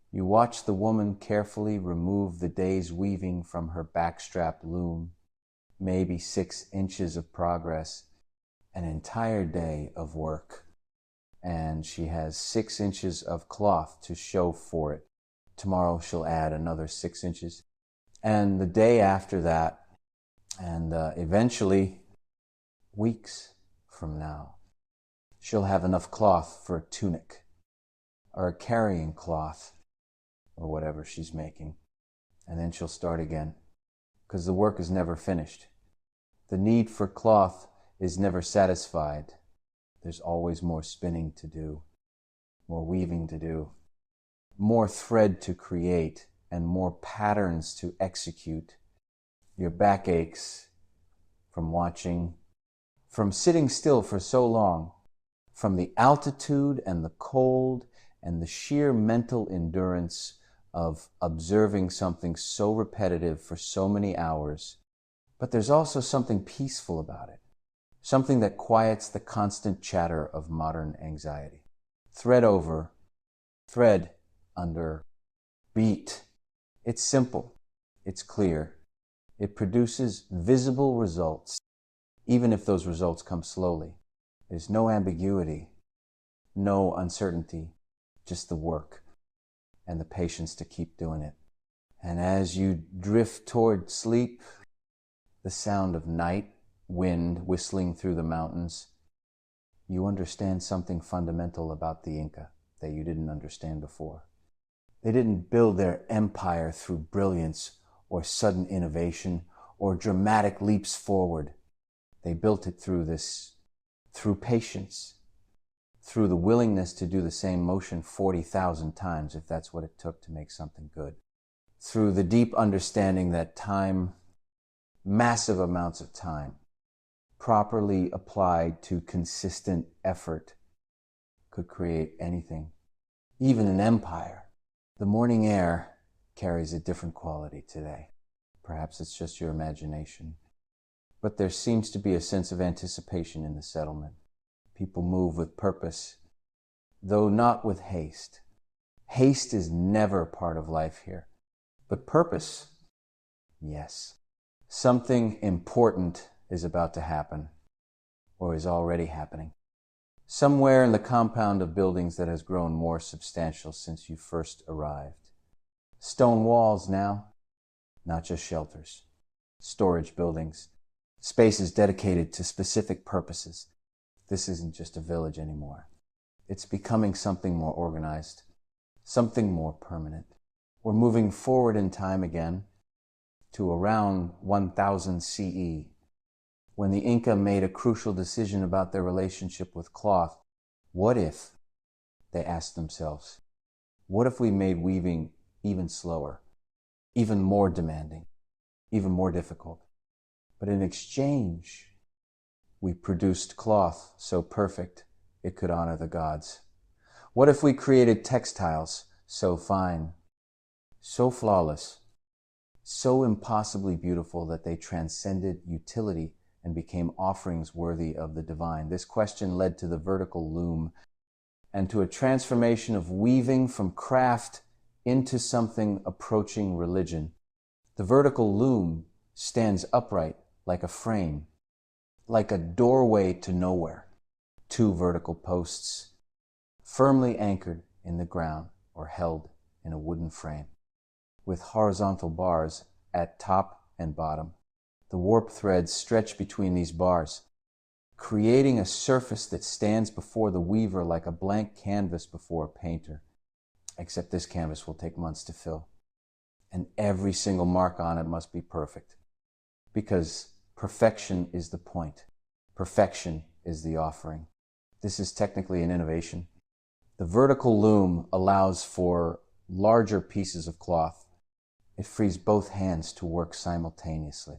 you watch the woman carefully remove the day's weaving from her backstrap loom, maybe 6 inches of progress, an entire day of work. And she has 6 inches of cloth to show for it. Tomorrow she'll add another 6 inches. And the day after that, and eventually, weeks from now, she'll have enough cloth for a tunic, or a carrying cloth, or whatever she's making. And then she'll start again, because the work is never finished. The need for cloth is never satisfied. There's always more spinning to do, more weaving to do, more thread to create, and more patterns to execute. Your back aches from watching, from sitting still for so long, from the altitude and the cold and the sheer mental endurance of observing something so repetitive for so many hours. But there's also something peaceful about it, something that quiets the constant chatter of modern anxiety. Thread over, thread under, beat. It's simple, it's clear. It produces visible results, even if those results come slowly. There's no ambiguity, no uncertainty, just the work and the patience to keep doing it. And as you drift toward sleep, the sound of night wind whistling through the mountains, you understand something fundamental about the Inca that you didn't understand before. They didn't build their empire through brilliance or sudden innovation or dramatic leaps forward. They built it through patience, through the willingness to do the same motion 40,000 times if that's what it took to make something good, through the deep understanding that time, massive amounts of time, properly applied to consistent effort could create anything, even an empire. The morning air carries a different quality today. Perhaps it's just your imagination. But there seems to be a sense of anticipation in the settlement. People move with purpose, though not with haste. Haste is never part of life here. But purpose, yes. Something important is about to happen, or is already happening. Somewhere in the compound of buildings that has grown more substantial since you first arrived. Stone walls now, not just shelters. Storage buildings, spaces dedicated to specific purposes. This isn't just a village anymore. It's becoming something more organized, something more permanent. We're moving forward in time again to around 1000 CE, when the Inca made a crucial decision about their relationship with cloth. What if, they asked themselves, what if we made weaving even slower, even more demanding, even more difficult? But in exchange, we produced cloth so perfect it could honor the gods. What if we created textiles so fine, so flawless, so impossibly beautiful that they transcended utility and became offerings worthy of the divine? This question led to the vertical loom and to a transformation of weaving from craft into something approaching religion. The vertical loom stands upright like a frame, like a doorway to nowhere. 2 vertical posts, firmly anchored in the ground or held in a wooden frame, with horizontal bars at top and bottom. The warp threads stretch between these bars, creating a surface that stands before the weaver like a blank canvas before a painter. Except this canvas will take months to fill. And every single mark on it must be perfect. Because perfection is the point. Perfection is the offering. This is technically an innovation. The vertical loom allows for larger pieces of cloth. It frees both hands to work simultaneously.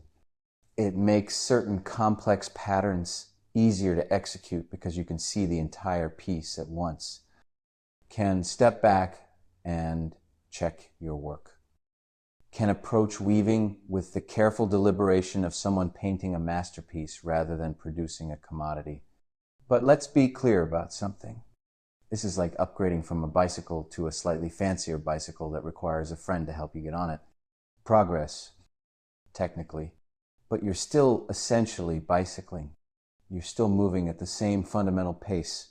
It makes certain complex patterns easier to execute because you can see the entire piece at once. Can step back and check your work. Can approach weaving with the careful deliberation of someone painting a masterpiece rather than producing a commodity. But let's be clear about something. This is like upgrading from a bicycle to a slightly fancier bicycle that requires a friend to help you get on it. Progress, technically, but you're still essentially bicycling. You're still moving at the same fundamental pace,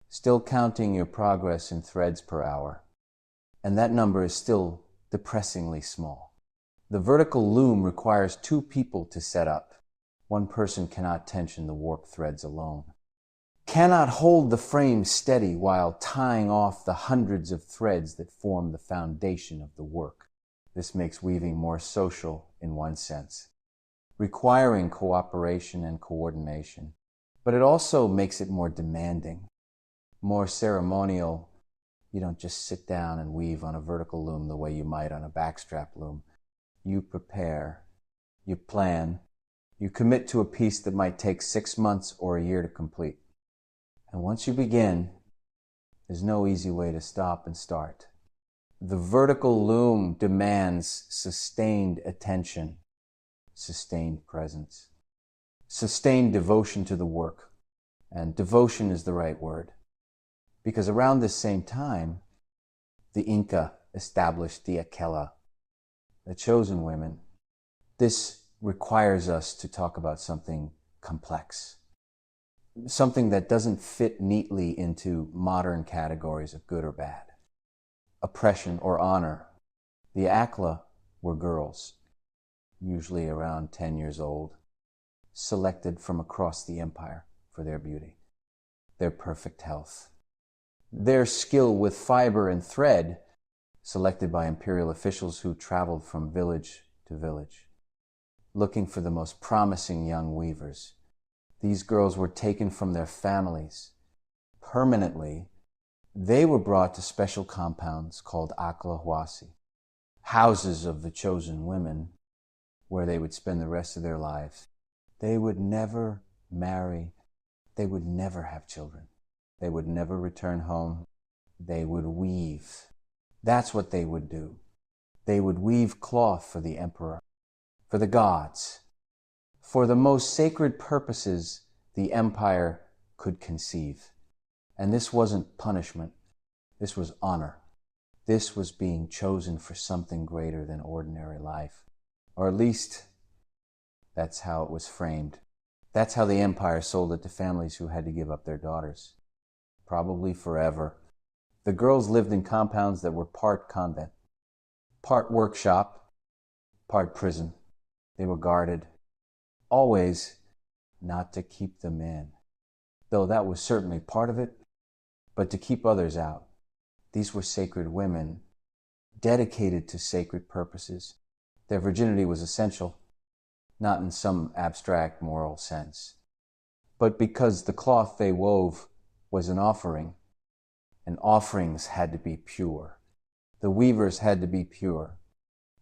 still counting your progress in threads per hour. And that number is still depressingly small. The vertical loom requires 2 people to set up. One person cannot tension the warp threads alone, cannot hold the frame steady while tying off the hundreds of threads that form the foundation of the work. This makes weaving more social in one sense, requiring cooperation and coordination, but it also makes it more demanding, more ceremonial. You don't just sit down and weave on a vertical loom the way you might on a backstrap loom. You prepare, you plan, you commit to a piece that might take 6 months or a year to complete. And once you begin, there's no easy way to stop and start. The vertical loom demands sustained attention, sustained presence, sustained devotion to the work. And devotion is the right word. Because around this same time, the Inca established the Aquela, the chosen women. This requires us to talk about something complex, something that doesn't fit neatly into modern categories of good or bad, oppression or honor. The Aquela were girls, usually around 10 years old, selected from across the empire for their beauty, their perfect health, their skill with fiber and thread, selected by imperial officials who traveled from village to village, looking for the most promising young weavers. These girls were taken from their families permanently. They were brought to special compounds called Aclahuasi, houses of the chosen women, where they would spend the rest of their lives. They would never marry. They would never have children. They would never return home. They would weave. That's what they would do. They would weave cloth for the emperor, for the gods, for the most sacred purposes the empire could conceive. And this wasn't punishment. This was honor. This was being chosen for something greater than ordinary life. Or at least, that's how it was framed. That's how the empire sold it to families who had to give up their daughters. Probably forever. The girls lived in compounds that were part convent, part workshop, part prison. They were guarded, always not to keep them in, though that was certainly part of it, but to keep others out. These were sacred women, dedicated to sacred purposes. Their virginity was essential, not in some abstract moral sense, but because the cloth they wove was an offering, and offerings had to be pure. The weavers had to be pure.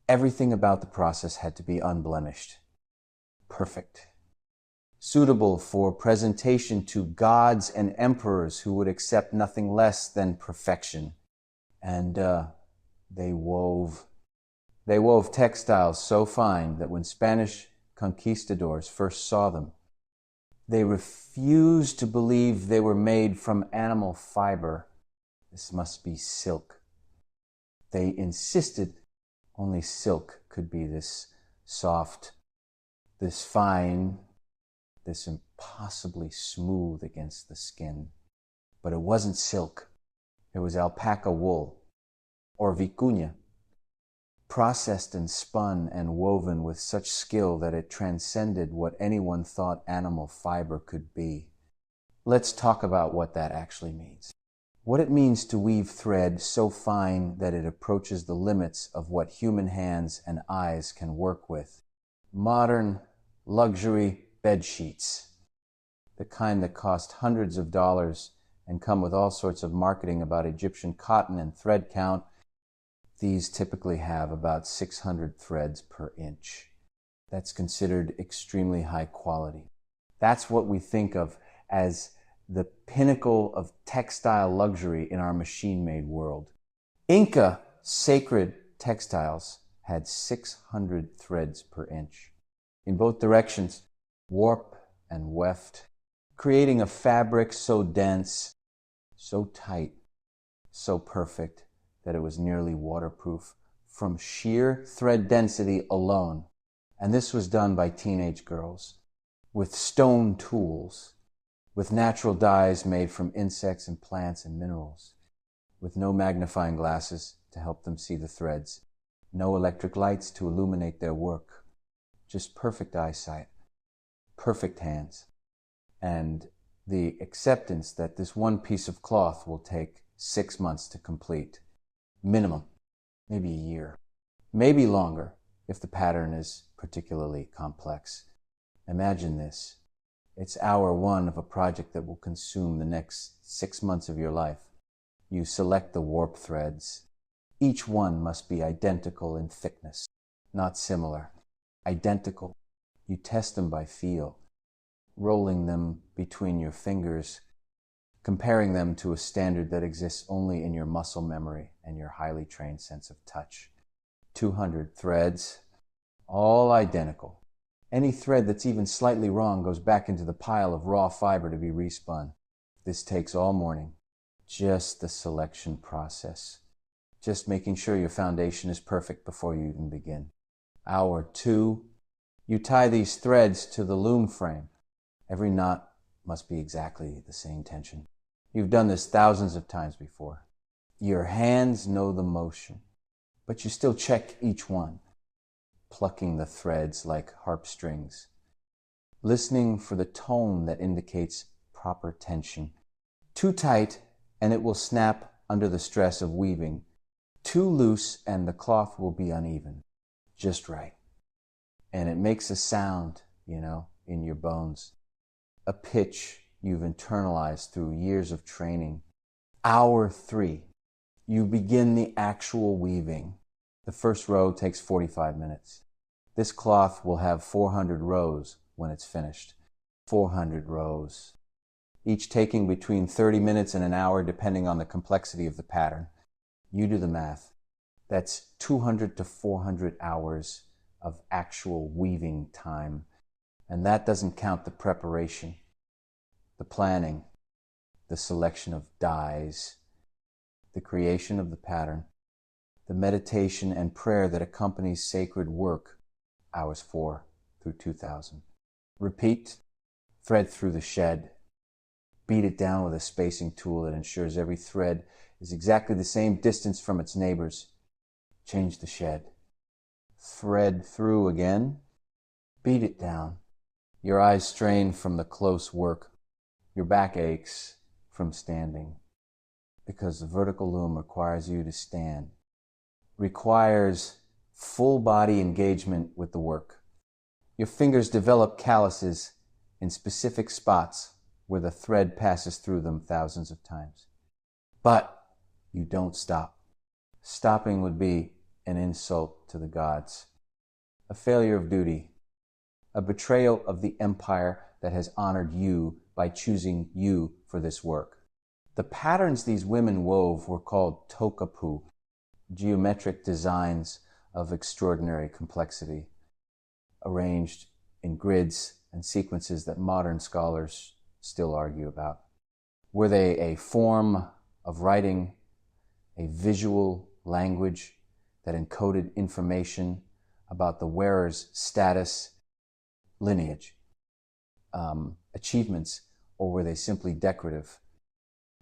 Everything about the process had to be unblemished, perfect, suitable for presentation to gods and emperors who would accept nothing less than perfection. And they wove textiles so fine that when Spanish conquistadors first saw them, they refused to believe they were made from animal fiber. This must be silk. They insisted only silk could be this soft, this fine, this impossibly smooth against the skin. But it wasn't silk. It was alpaca wool, or vicuña, processed and spun and woven with such skill that it transcended what anyone thought animal fiber could be. Let's talk about what that actually means. What it means to weave thread so fine that it approaches the limits of what human hands and eyes can work with. Modern luxury bed sheets, the kind that cost hundreds of dollars and come with all sorts of marketing about Egyptian cotton and thread count. These typically have about 600 threads per inch. That's considered extremely high quality. That's what we think of as the pinnacle of textile luxury in our machine-made world. INCA sacred textiles had 600 threads per inch, in both directions, warp and weft, creating a fabric so dense, so tight, so perfect that it was nearly waterproof from sheer thread density alone. And this was done by teenage girls with stone tools, with natural dyes made from insects and plants and minerals, with no magnifying glasses to help them see the threads, no electric lights to illuminate their work, just perfect eyesight, perfect hands, and the acceptance that this one piece of cloth will take 6 months to complete, minimum, maybe a year, maybe longer if the pattern is particularly complex. Imagine this. It's hour one of a project that will consume the next 6 months of your life. You select the warp threads. Each one must be identical in thickness, not similar. Identical. You test them by feel, rolling them between your fingers, comparing them to a standard that exists only in your muscle memory and your highly trained sense of touch. 200 threads, all identical. Any thread that's even slightly wrong goes back into the pile of raw fiber to be respun. This takes all morning. Just the selection process. Just making sure your foundation is perfect before you even begin. Hour two, you tie these threads to the loom frame. Every knot must be exactly the same tension. You've done this thousands of times before. Your hands know the motion, but you still check each one, plucking the threads like harp strings, listening for the tone that indicates proper tension. Too tight, and it will snap under the stress of weaving. Too loose, and the cloth will be uneven. Just right. And it makes a sound, in your bones. A pitch you've internalized through years of training. Hour three, you begin the actual weaving. The first row takes 45 minutes. This cloth will have 400 rows when it's finished. 400 rows. each taking between 30 minutes and an hour depending on the complexity of the pattern. You do the math. That's 200 to 400 hours of actual weaving time. And that doesn't count the preparation, the planning, the selection of dyes, the creation of the pattern, the meditation and prayer that accompanies sacred work, hours 4 through 2000. Repeat, thread through the shed, beat it down with a spacing tool that ensures every thread is exactly the same distance from its neighbors. Change the shed. Thread through again, beat it down. Your eyes strain from the close work. Your back aches from standing, because the vertical loom requires you to stand, requires full body engagement with the work. Your fingers develop calluses in specific spots where the thread passes through them thousands of times. But you don't stop. Stopping would be an insult to the gods, a failure of duty, a betrayal of the empire that has honored you by choosing you for this work. The patterns these women wove were called tokapu, geometric designs of extraordinary complexity, arranged in grids and sequences that modern scholars still argue about. Were they a form of writing, a visual language that encoded information about the wearer's status, lineage, achievements, or were they simply decorative?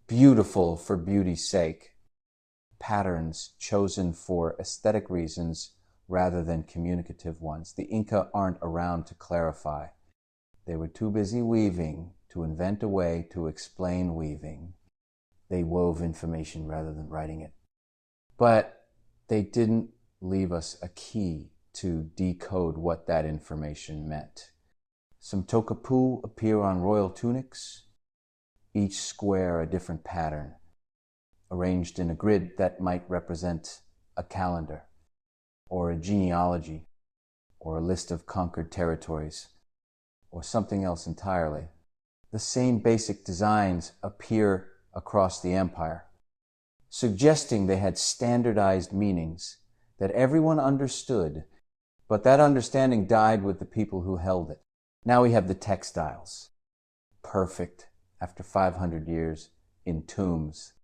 Beautiful for beauty's sake, patterns chosen for aesthetic reasons rather than communicative ones. The Inca aren't around to clarify. They were too busy weaving to invent a way to explain weaving. They wove information rather than writing it. But they didn't leave us a key to decode what that information meant. Some tokapu appear on royal tunics, each square a different pattern, arranged in a grid that might represent a calendar, or a genealogy, or a list of conquered territories, or something else entirely. The same basic designs appear across the empire, suggesting they had standardized meanings that everyone understood, but that understanding died with the people who held it. Now we have the textiles, perfect after 500 years in tombs,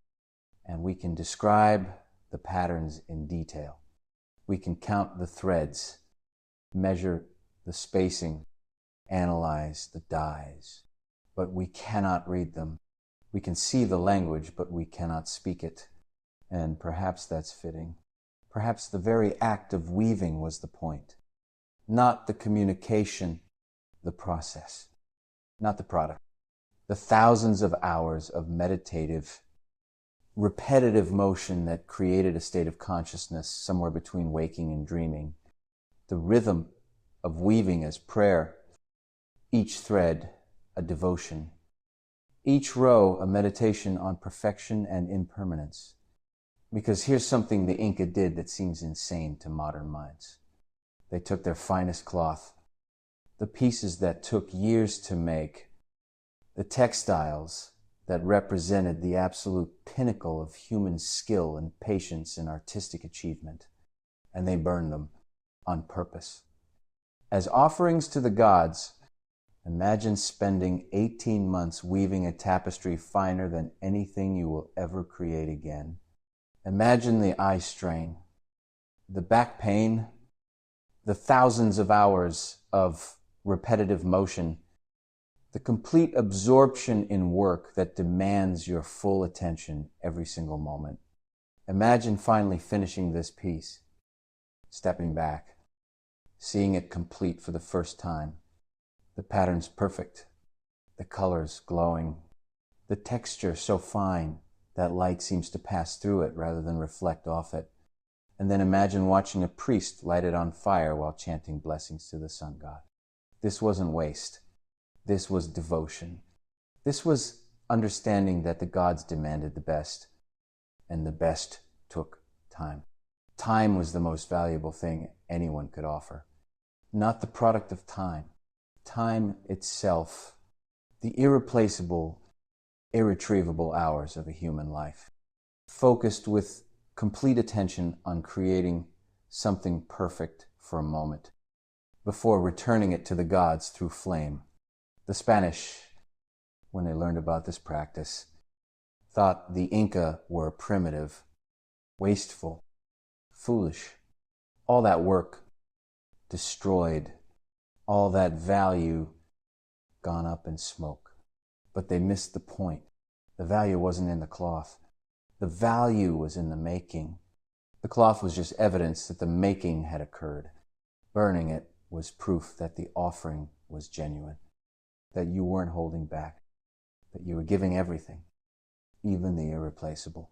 and we can describe the patterns in detail. We can count the threads, measure the spacing, analyze the dyes, but we cannot read them. We can see the language, but we cannot speak it. And perhaps that's fitting. Perhaps the very act of weaving was the point. Not the communication, the process. Not the product. The thousands of hours of meditative, repetitive motion that created a state of consciousness somewhere between waking and dreaming. The rhythm of weaving as prayer. Each thread a devotion. Each row a meditation on perfection and impermanence. Because here's something the Inca did that seems insane to modern minds. They took their finest cloth, the pieces that took years to make, the textiles that represented the absolute pinnacle of human skill and patience and artistic achievement, and they burned them on purpose. As offerings to the gods, imagine spending 18 months weaving a tapestry finer than anything you will ever create again. Imagine the eye strain, the back pain, the thousands of hours of repetitive motion, the complete absorption in work that demands your full attention every single moment. Imagine finally finishing this piece, stepping back, seeing it complete for the first time. The pattern's perfect, the colors glowing, the texture so fine that light seems to pass through it rather than reflect off it. And then imagine watching a priest light it on fire while chanting blessings to the sun god. This wasn't waste. This was devotion. This was understanding that the gods demanded the best, and the best took time. Time was the most valuable thing anyone could offer. Not the product of time. Time itself, the irreplaceable, irretrievable hours of a human life, focused with complete attention on creating something perfect for a moment, before returning it to the gods through flame. The Spanish, when they learned about this practice, thought the Inca were primitive, wasteful, foolish. All that work destroyed, all that value gone up in smoke. But they missed the point. The value wasn't in the cloth. The value was in the making. The cloth was just evidence that the making had occurred. Burning it was proof that the offering was genuine, that you weren't holding back, that you were giving everything, even the irreplaceable.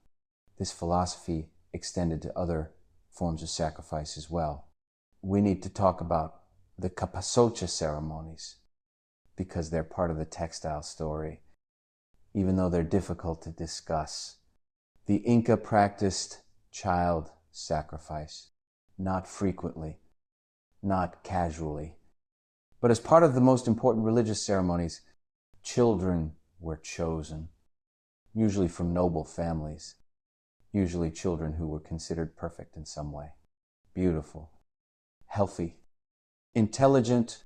This philosophy extended to other forms of sacrifice as well. We need to talk about the capasocha ceremonies because they're part of the textile story, even though they're difficult to discuss. The Inca practiced child sacrifice, not frequently, not casually, but as part of the most important religious ceremonies, children were chosen, usually from noble families, usually children who were considered perfect in some way, beautiful, healthy, intelligent,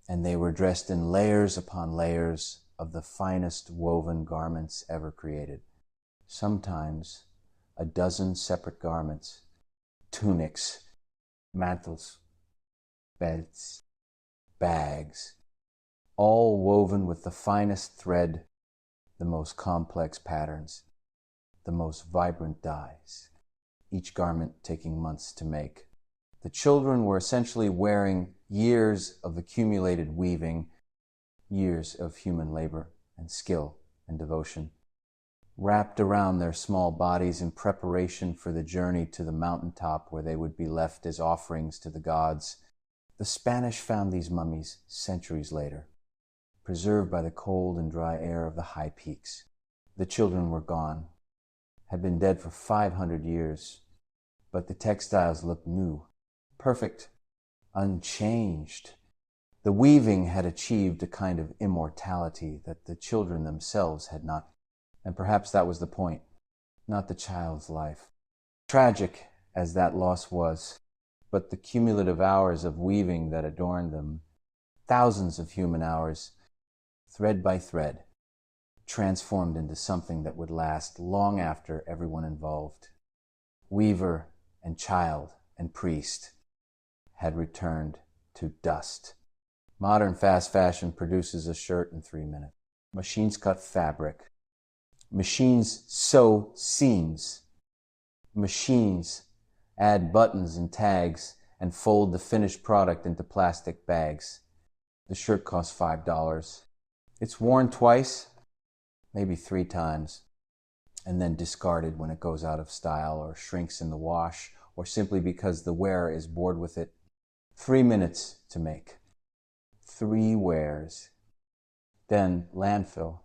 and they were dressed in layers upon layers of the finest woven garments ever created. Sometimes a dozen separate garments, tunics, mantles, belts, bags, all woven with the finest thread, the most complex patterns, the most vibrant dyes, each garment taking months to make. The children were essentially wearing years of accumulated weaving, years of human labor and skill and devotion, wrapped around their small bodies in preparation for the journey to the mountaintop where they would be left as offerings to the gods. The Spanish found these mummies centuries later, preserved by the cold and dry air of the high peaks. The children were gone, had been dead for 500 years, but the textiles looked new, perfect, unchanged. The weaving had achieved a kind of immortality that the children themselves had not, and perhaps that was the point, not the child's life. Tragic as that loss was, but the cumulative hours of weaving that adorned them, thousands of human hours, thread by thread, transformed into something that would last long after everyone involved, weaver and child and priest, had returned to dust. Modern fast fashion produces a shirt in 3 minutes. Machines cut fabric. Machines sew seams. Machines add buttons and tags and fold the finished product into plastic bags. The shirt costs $5. It's worn twice, maybe 3 times, and then discarded when it goes out of style or shrinks in the wash, or simply because the wearer is bored with it. 3 minutes to make. 3 wears. Then landfill.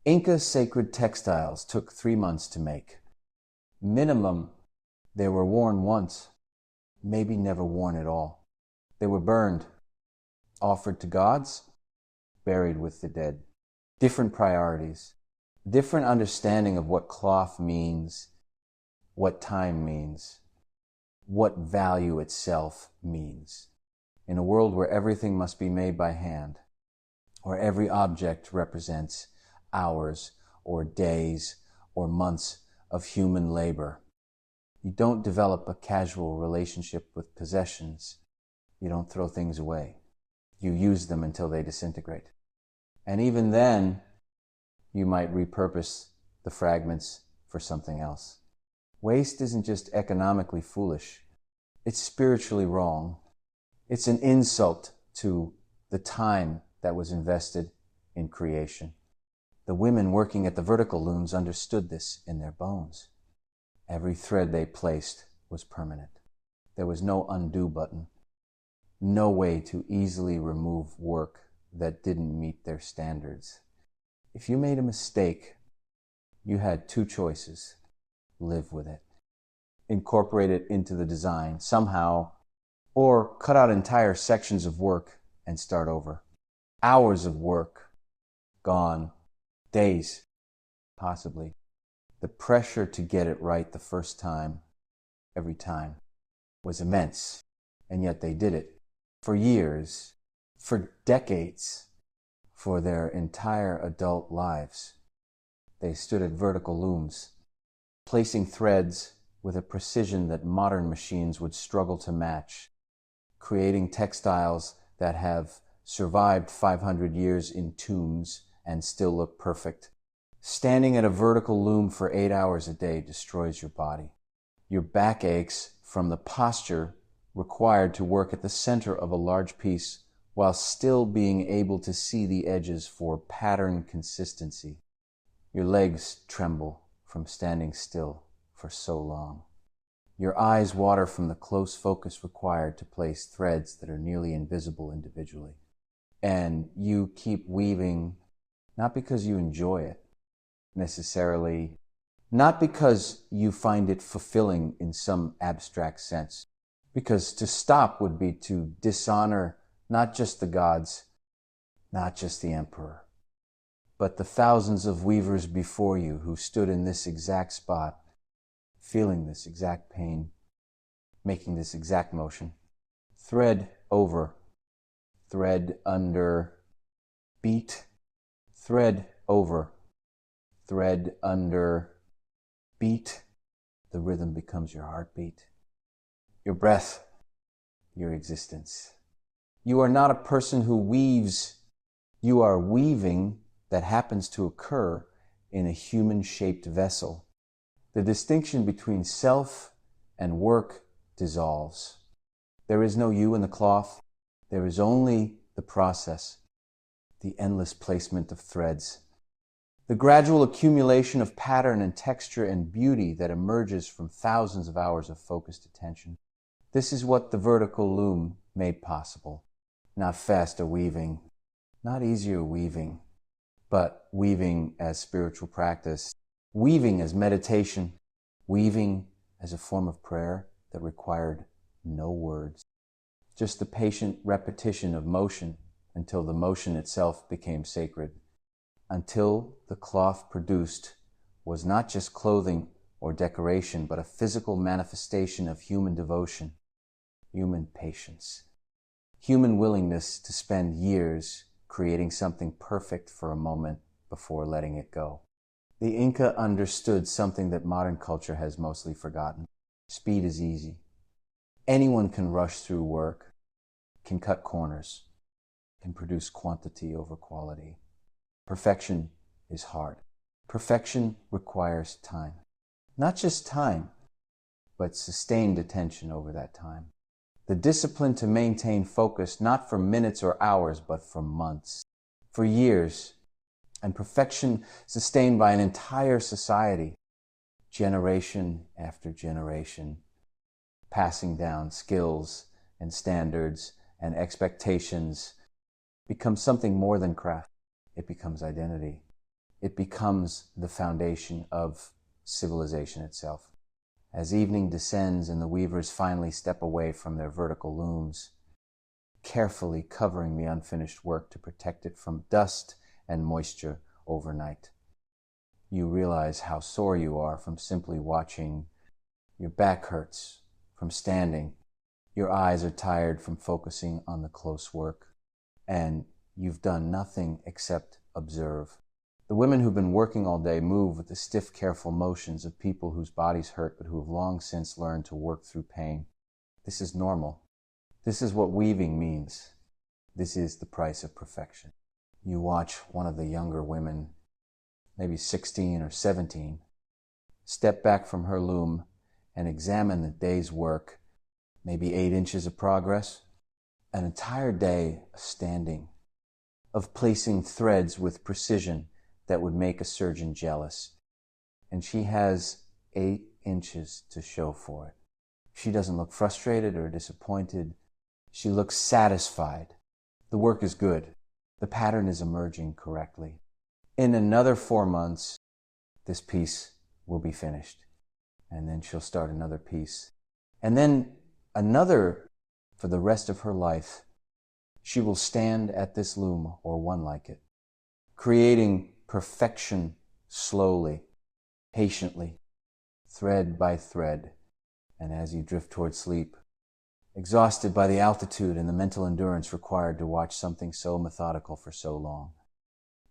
Inca sacred textiles took 3 months to make. Minimum, they were worn once, maybe never worn at all. They were burned, offered to gods, buried with the dead. Different priorities, different understanding of what cloth means, what time means, what value itself means. In a world where everything must be made by hand, where every object represents hours or days or months of human labor, you don't develop a casual relationship with possessions. You don't throw things away. You use them until they disintegrate. And even then, you might repurpose the fragments for something else. Waste isn't just economically foolish. It's spiritually wrong. It's an insult to the time that was invested in creation. The women working at the vertical looms understood this in their bones. Every thread they placed was permanent. There was no undo button, no way to easily remove work that didn't meet their standards. If you made a mistake, you had 2 choices. Live with it. Incorporate it into the design somehow, or cut out entire sections of work and start over. Hours of work gone. Days, possibly. The pressure to get it right the first time, every time, was immense. And yet they did it for years, for decades, for their entire adult lives. They stood at vertical looms, placing threads with a precision that modern machines would struggle to match, creating textiles that have survived 500 years in tombs and still look perfect. Standing at a vertical loom for 8 hours a day destroys your body. Your back aches from the posture required to work at the center of a large piece while still being able to see the edges for pattern consistency. Your legs tremble from standing still for so long. Your eyes water from the close focus required to place threads that are nearly invisible individually. And you keep weaving, not because you enjoy it necessarily, not because you find it fulfilling in some abstract sense, because to stop would be to dishonor not just the gods, not just the emperor, but the thousands of weavers before you who stood in this exact spot, feeling this exact pain, making this exact motion. Thread over, thread under, beat, thread over, thread under, beat. The rhythm becomes your heartbeat, your breath, your existence. You are not a person who weaves. You are weaving that happens to occur in a human-shaped vessel. The distinction between self and work dissolves. There is no you in the cloth. There is only the process, the endless placement of threads, the gradual accumulation of pattern and texture and beauty that emerges from thousands of hours of focused attention. This is what the vertical loom made possible. Not faster weaving, not easier weaving, but weaving as spiritual practice, weaving as meditation, weaving as a form of prayer that required no words, just the patient repetition of motion until the motion itself became sacred, until the cloth produced was not just clothing or decoration, but a physical manifestation of human devotion, human patience, human willingness to spend years creating something perfect for a moment before letting it go. The Inca understood something that modern culture has mostly forgotten. Speed is easy. Anyone can rush through work, can cut corners, can produce quantity over quality. Perfection is hard. Perfection requires time. Not just time, but sustained attention over that time. The discipline to maintain focus not for minutes or hours, but for months, for years, and perfection sustained by an entire society, generation after generation, passing down skills and standards and expectations becomes something more than craft. It becomes identity. It becomes the foundation of civilization itself. As evening descends and the weavers finally step away from their vertical looms, carefully covering the unfinished work to protect it from dust and moisture overnight, you realize how sore you are from simply watching. Your back hurts from standing. Your eyes are tired from focusing on the close work. And you've done nothing except observe. The women who've been working all day move with the stiff, careful motions of people whose bodies hurt but who have long since learned to work through pain. This is normal. This is what weaving means. This is the price of perfection. You watch one of the younger women, maybe 16 or 17, step back from her loom and examine the day's work, maybe 8 inches of progress, an entire day of standing, of placing threads with precision that would make a surgeon jealous. And she has 8 inches to show for it. She doesn't look frustrated or disappointed. She looks satisfied. The work is good. The pattern is emerging correctly. In another 4 months, this piece will be finished. And then she'll start another piece. And then another for the rest of her life. She will stand at this loom or one like it, creating perfection slowly, patiently, thread by thread, and as you drift toward sleep, exhausted by the altitude and the mental endurance required to watch something so methodical for so long,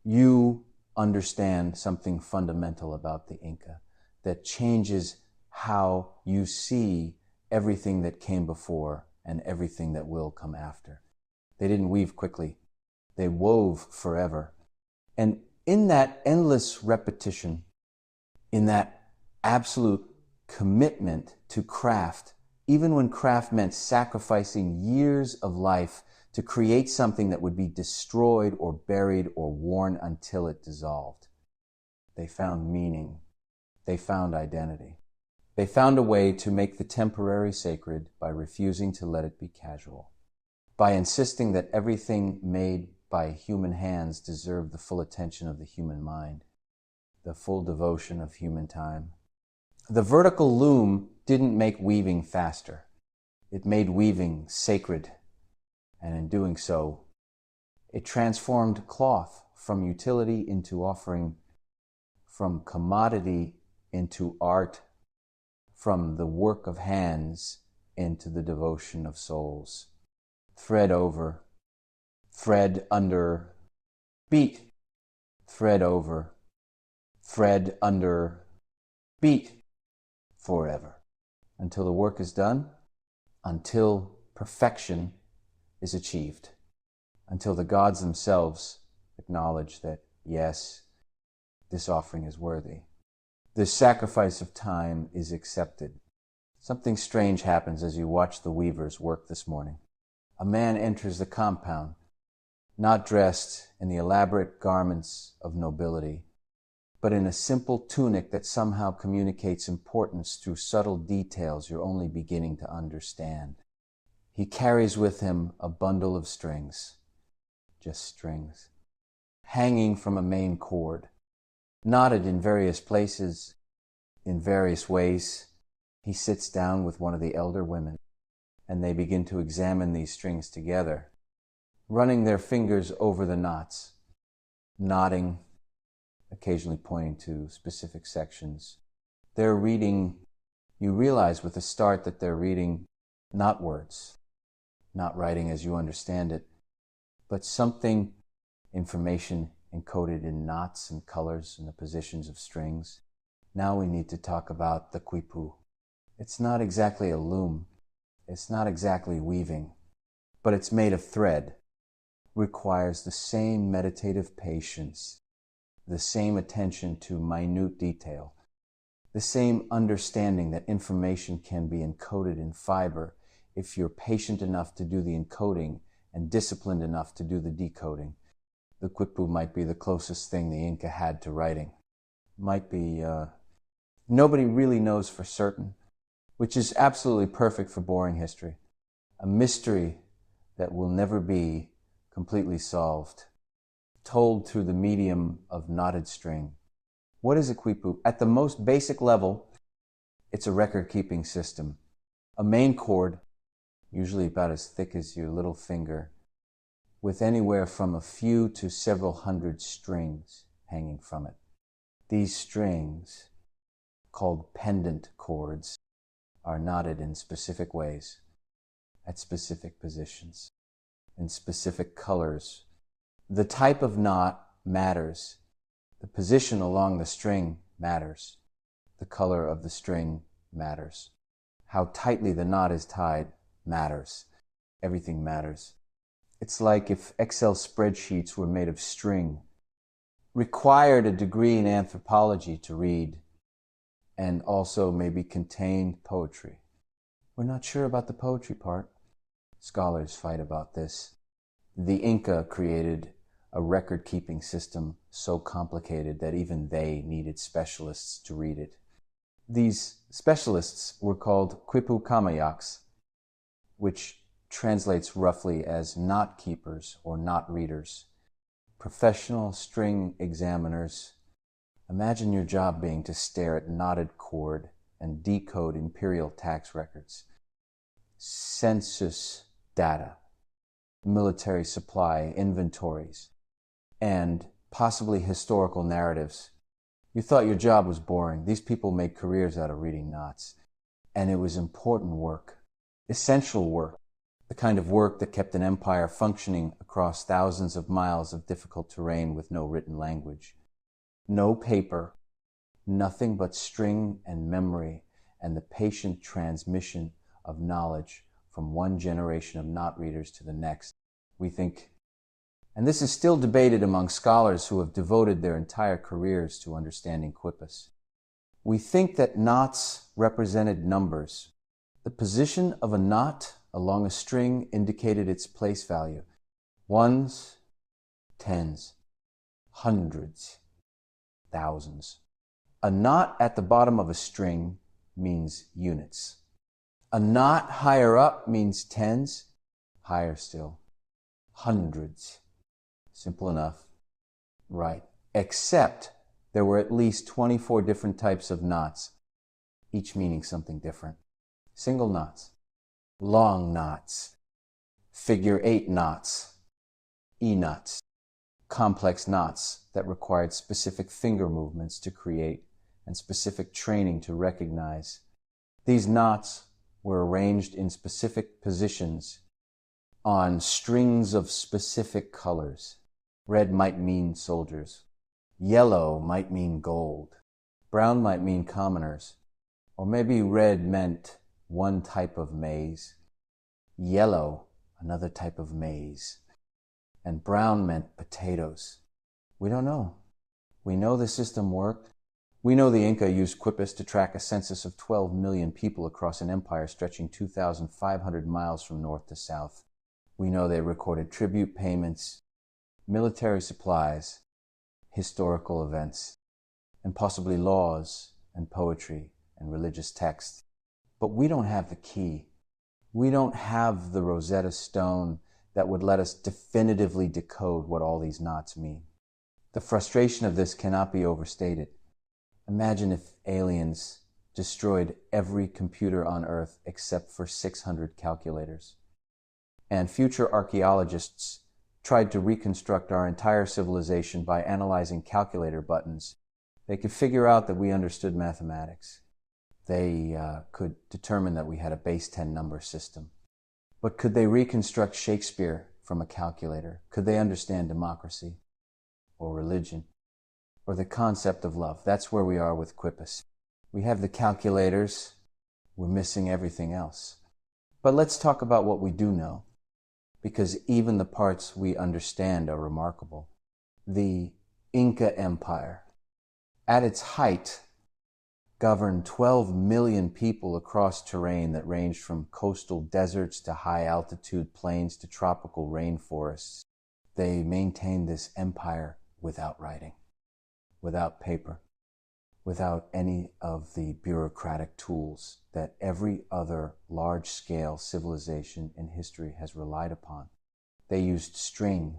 you understand something fundamental about the Inca that changes how you see everything that came before and everything that will come after. They didn't weave quickly. They wove forever. And in that endless repetition, in that absolute commitment to craft, even when craft meant sacrificing years of life to create something that would be destroyed or buried or worn until it dissolved, they found meaning. They found identity. They found a way to make the temporary sacred by refusing to let it be casual, by insisting that everything made by human hands deserved the full attention of the human mind, the full devotion of human time. The vertical loom didn't make weaving faster. It made weaving sacred, and in doing so, it transformed cloth from utility into offering, from commodity into art, from the work of hands into the devotion of souls. Thread over, thread under, beat, thread over, thread under, beat, forever. Until the work is done, until perfection is achieved, until the gods themselves acknowledge that, yes, this offering is worthy. This sacrifice of time is accepted. Something strange happens as you watch the weavers work this morning. A man enters the compound, not dressed in the elaborate garments of nobility, but in a simple tunic that somehow communicates importance through subtle details you're only beginning to understand. He carries with him a bundle of strings, just strings, hanging from a main cord, knotted in various places, in various ways. He sits down with one of the elder women, and they begin to examine these strings together, running their fingers over the knots, nodding, occasionally pointing to specific sections. They're reading, you realize with a start that they're reading not words, not writing as you understand it, but something, information encoded in knots and colors and the positions of strings. Now we need to talk about the quipu. It's not exactly a loom. It's not exactly weaving, but it's made of thread, requires the same meditative patience, the same attention to minute detail, the same understanding that information can be encoded in fiber if you're patient enough to do the encoding and disciplined enough to do the decoding. The quipu might be the closest thing the Inca had to writing. Might be, nobody really knows for certain, which is absolutely perfect for boring history. A mystery that will never be completely solved, told through the medium of knotted string. What is a quipu? At the most basic level, it's a record-keeping system. A main cord, usually about as thick as your little finger, with anywhere from a few to several hundred strings hanging from it. These strings, called pendant cords, are knotted in specific ways, at specific positions, in specific colors. The type of knot matters. The position along the string matters. The color of the string matters. How tightly the knot is tied matters. Everything matters. It's like if Excel spreadsheets were made of string, required a degree in anthropology to read, and also maybe contained poetry. We're not sure about the poetry part. Scholars fight about this. The Inca created a record-keeping system so complicated that even they needed specialists to read it. These specialists were called quipu kamayaks, which translates roughly as knot keepers or knot readers. Professional string examiners. Imagine your job being to stare at knotted cord and decode imperial tax records, census data, military supply inventories, and possibly historical narratives You thought your job was boring. These people made careers out of reading knots. And it was important work, essential work, the kind of work that kept an empire functioning across thousands of miles of difficult terrain with no written language. No paper, nothing but string and memory and the patient transmission of knowledge from one generation of knot readers to the next. We think, and this is still debated among scholars who have devoted their entire careers to understanding Quipus. We think that knots represented numbers. The position of a knot along a string indicated its place value. Ones, tens, hundreds, thousands. A knot at the bottom of a string means units. A knot higher up means tens, higher still, hundreds. Simple enough. Right. Except there were at least 24 different types of knots, each meaning something different. Single knots, long knots, figure 8 knots, E-knots, complex knots that required specific finger movements to create and specific training to recognize. These knots were arranged in specific positions on strings of specific colors. Red might mean soldiers. Yellow might mean gold. Brown might mean commoners. Or maybe red meant one type of maize. Yellow, another type of maize. And brown meant potatoes. We don't know. We know the system worked. We know the Inca used Quipus to track a census of 12 million people across an empire stretching 2,500 miles from north to south. We know they recorded tribute payments, military supplies, historical events, and possibly laws and poetry and religious texts. But we don't have the key. We don't have the Rosetta Stone that would let us definitively decode what all these knots mean. The frustration of this cannot be overstated. Imagine if aliens destroyed every computer on Earth except for 600 calculators, and future archaeologists tried to reconstruct our entire civilization by analyzing calculator buttons. They could figure out that we understood mathematics. They could determine that we had a base 10 number system. But could they reconstruct Shakespeare from a calculator? Could they understand democracy or religion or the concept of love? That's where we are with Quipus. We have the calculators. We're missing everything else. But let's talk about what we do know, because even the parts we understand are remarkable. The Inca Empire, at its height, governed 12 million people across terrain that ranged from coastal deserts to high-altitude plains to tropical rainforests. They maintained this empire without writing, without paper, without any of the bureaucratic tools that every other large-scale civilization in history has relied upon. They used string,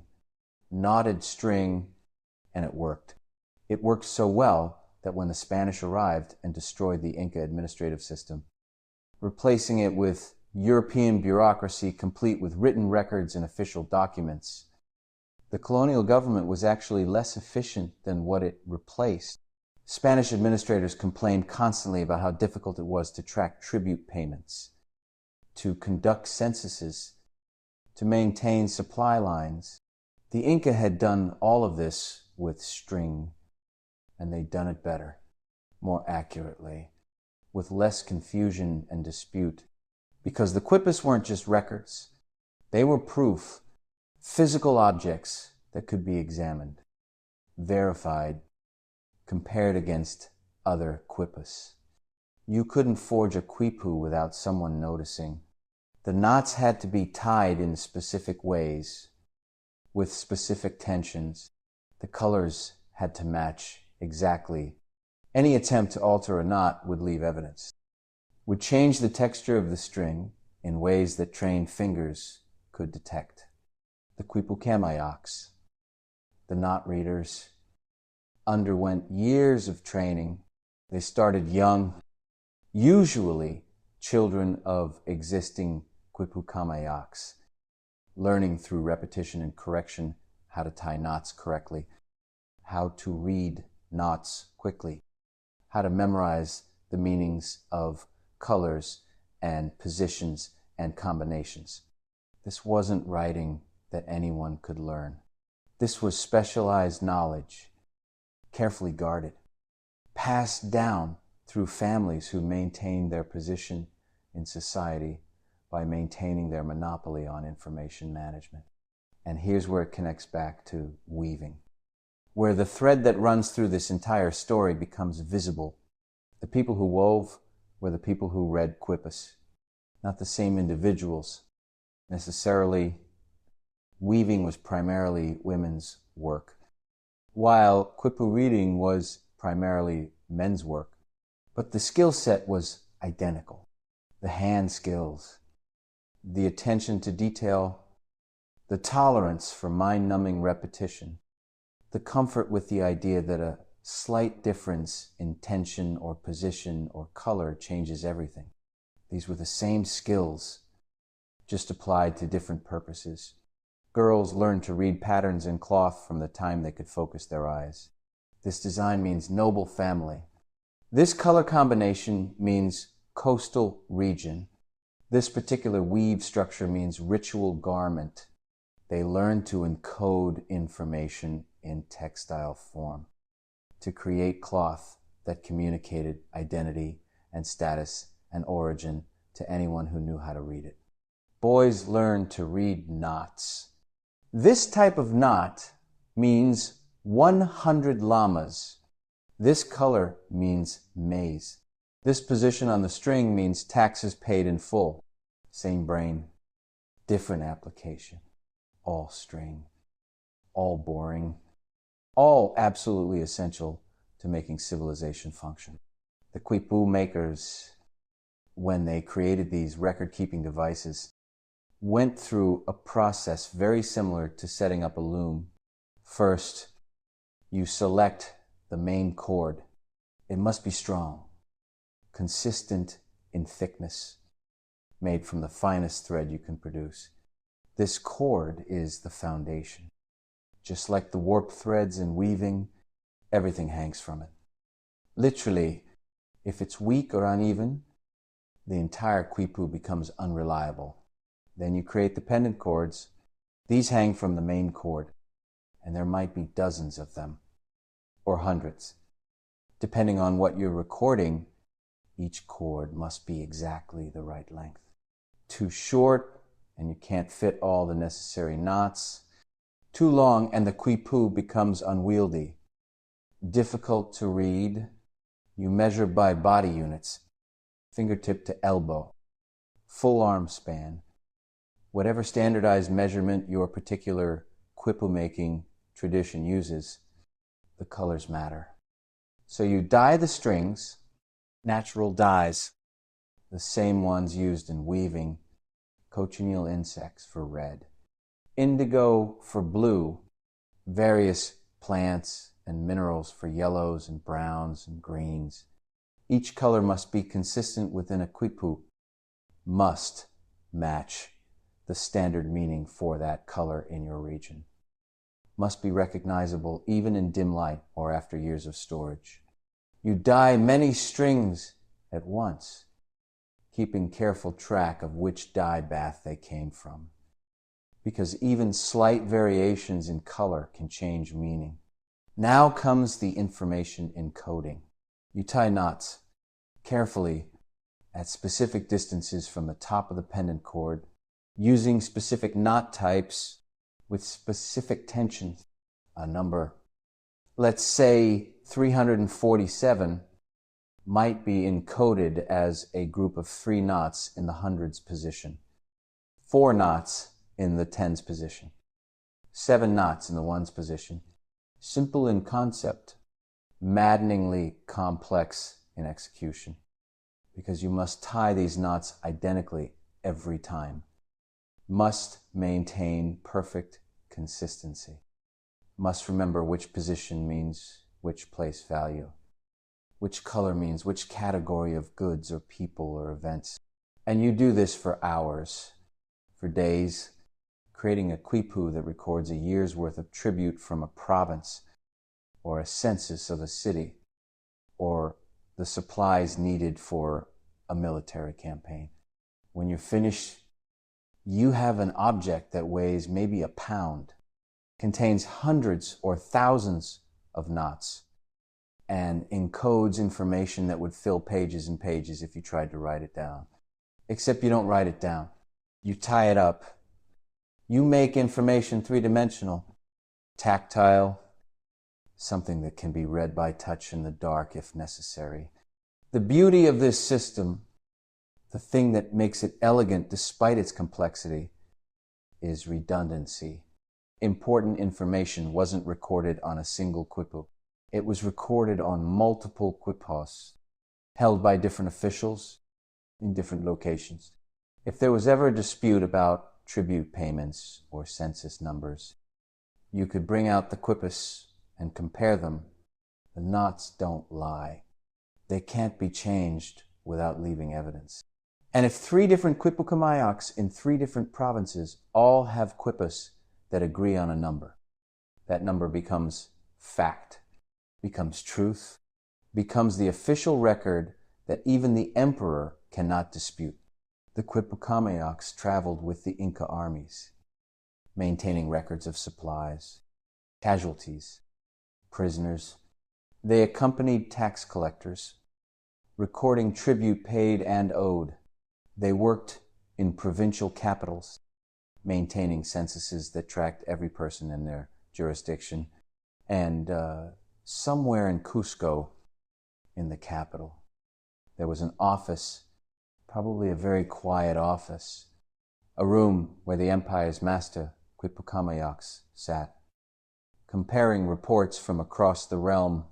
knotted string, and it worked. It worked so well that when the Spanish arrived and destroyed the Inca administrative system, replacing it with European bureaucracy complete with written records and official documents, the colonial government was actually less efficient than what it replaced. Spanish administrators complained constantly about how difficult it was to track tribute payments, to conduct censuses, to maintain supply lines. The Inca had done all of this with string, and they'd done it better, more accurately, with less confusion and dispute, because the Quipus weren't just records. They were proof, physical objects that could be examined, verified, compared against other Quipus. You couldn't forge a quipu without someone noticing. The knots had to be tied in specific ways, with specific tensions. The colors had to match exactly. Any attempt to alter a knot would leave evidence, would change the texture of the string in ways that trained fingers could detect. The Quipucamayaks, the knot readers, underwent years of training. They started young, usually children of existing Quipucamayaks, learning through repetition and correction how to tie knots correctly, how to read knots quickly, how to memorize the meanings of colors and positions and combinations. This wasn't writing that anyone could learn. This was specialized knowledge, carefully guarded, passed down through families who maintained their position in society by maintaining their monopoly on information management. And here's where it connects back to weaving, where the thread that runs through this entire story becomes visible. The people who wove were the people who read Quipus, not the same individuals necessarily. Weaving was primarily women's work, while quipu reading was primarily men's work. But the skill set was identical. The hand skills, the attention to detail, the tolerance for mind-numbing repetition, the comfort with the idea that a slight difference in tension or position or color changes everything. These were the same skills, just applied to different purposes. Girls learned to read patterns in cloth from the time they could focus their eyes. This design means noble family. This color combination means coastal region. This particular weave structure means ritual garment. They learned to encode information in textile form, to create cloth that communicated identity and status and origin to anyone who knew how to read it. Boys learned to read knots. This type of knot means 100 llamas. This color means maize. This position on the string means taxes paid in full. Same brain, different application. All string, all boring, all absolutely essential to making civilization function. The quipu makers, when they created these record-keeping devices, went through a process very similar to setting up a loom. First, you select the main cord. It must be strong, consistent in thickness, made from the finest thread you can produce. This cord is the foundation. Just like the warp threads in weaving, everything hangs from it. Literally, if it's weak or uneven, the entire quipu becomes unreliable. Then you create the pendant cords. These hang from the main cord, and there might be dozens of them, or hundreds. Depending on what you're recording, each cord must be exactly the right length. Too short, and you can't fit all the necessary knots. Too long, and the quipu becomes unwieldy. Difficult to read. You measure by body units, fingertip to elbow, full arm span. Whatever standardized measurement your particular quipu making tradition uses, the colors matter. So you dye the strings, natural dyes, the same ones used in weaving, cochineal insects for red, indigo for blue, various plants and minerals for yellows and browns and greens. Each color must be consistent within a quipu, must match the standard meaning for that color in your region, must be recognizable even in dim light or after years of storage. You dye many strings at once, keeping careful track of which dye bath they came from, because even slight variations in color can change meaning. Now comes the information encoding. You tie knots carefully at specific distances from the top of the pendant cord, using specific knot types with specific tensions. A number, let's say 347, might be encoded as a group of 3 knots in the hundreds position, 4 knots in the tens position, 7 knots in the ones position. Simple in concept, maddeningly complex in execution, because you must tie these knots identically every time. Must maintain perfect consistency. Must remember which position means which place value, which color means which category of goods or people or events. And you do this for hours, for days, creating a quipu that records a year's worth of tribute from a province or a census of a city, or the supplies needed for a military campaign. When you're finished, you have an object that weighs maybe a pound, contains hundreds or thousands of knots, and encodes information that would fill pages and pages if you tried to write it down. Except you don't write it down. You tie it up. You make information three-dimensional, tactile, something that can be read by touch in the dark if necessary. The beauty of this system, the thing that makes it elegant despite its complexity, is redundancy. Important information wasn't recorded on a single quipu. It was recorded on multiple quipos, held by different officials in different locations. If there was ever a dispute about tribute payments or census numbers, you could bring out the quipus and compare them. The knots don't lie. They can't be changed without leaving evidence. And if 3 different quipucamayaks in 3 different provinces all have quipus that agree on a number, that number becomes fact, becomes truth, becomes the official record that even the emperor cannot dispute. The quipucamayaks traveled with the Inca armies, maintaining records of supplies, casualties, prisoners. They accompanied tax collectors, recording tribute paid and owed. They worked in provincial capitals, maintaining censuses that tracked every person in their jurisdiction, and somewhere in Cusco, in the capital, there was an office, probably a very quiet office, a room where the empire's master, quipucamayaks, sat, comparing reports from across the realm,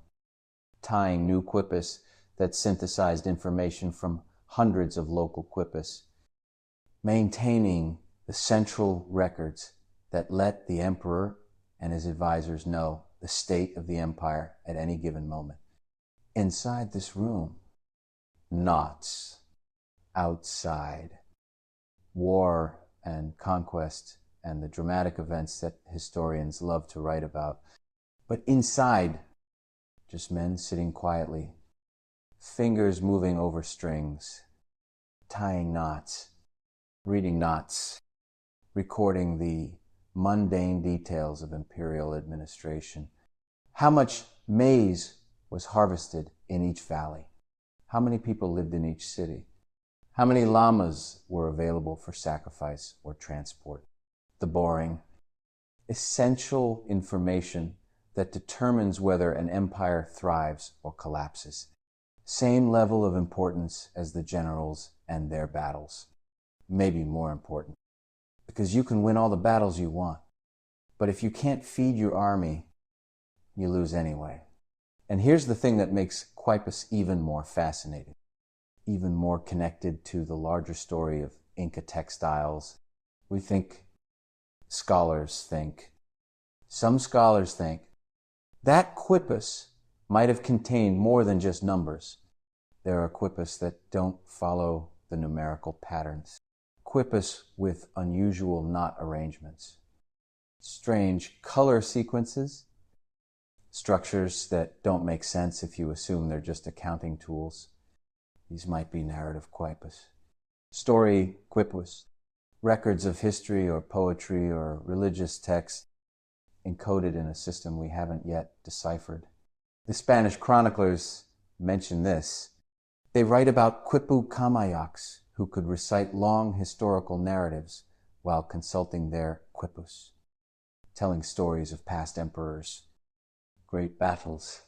tying new quipus that synthesized information from hundreds of local quipus, maintaining the central records that let the emperor and his advisors know the state of the empire at any given moment. Inside this room, knots. Outside, war and conquest and the dramatic events that historians love to write about. But inside, just men sitting quietly, fingers moving over strings, tying knots, reading knots, recording the mundane details of imperial administration. How much maize was harvested in each valley? How many people lived in each city? How many llamas were available for sacrifice or transport? The boring, essential information that determines whether an empire thrives or collapses. Same level of importance as the generals and their battles. Maybe more important. Because you can win all the battles you want. But if you can't feed your army, you lose anyway. And here's the thing that makes quipus even more fascinating, even more connected to the larger story of Inca textiles. Some scholars think, that quipus might have contained more than just numbers. There are quipus that don't follow the numerical patterns. Quipus with unusual knot arrangements. Strange color sequences. Structures that don't make sense if you assume they're just accounting tools. These might be narrative quipus. Story quipus. Records of history or poetry or religious text encoded in a system we haven't yet deciphered. The Spanish chroniclers mention this. They write about quipucamayaks who could recite long historical narratives while consulting their quipus, telling stories of past emperors, great battles,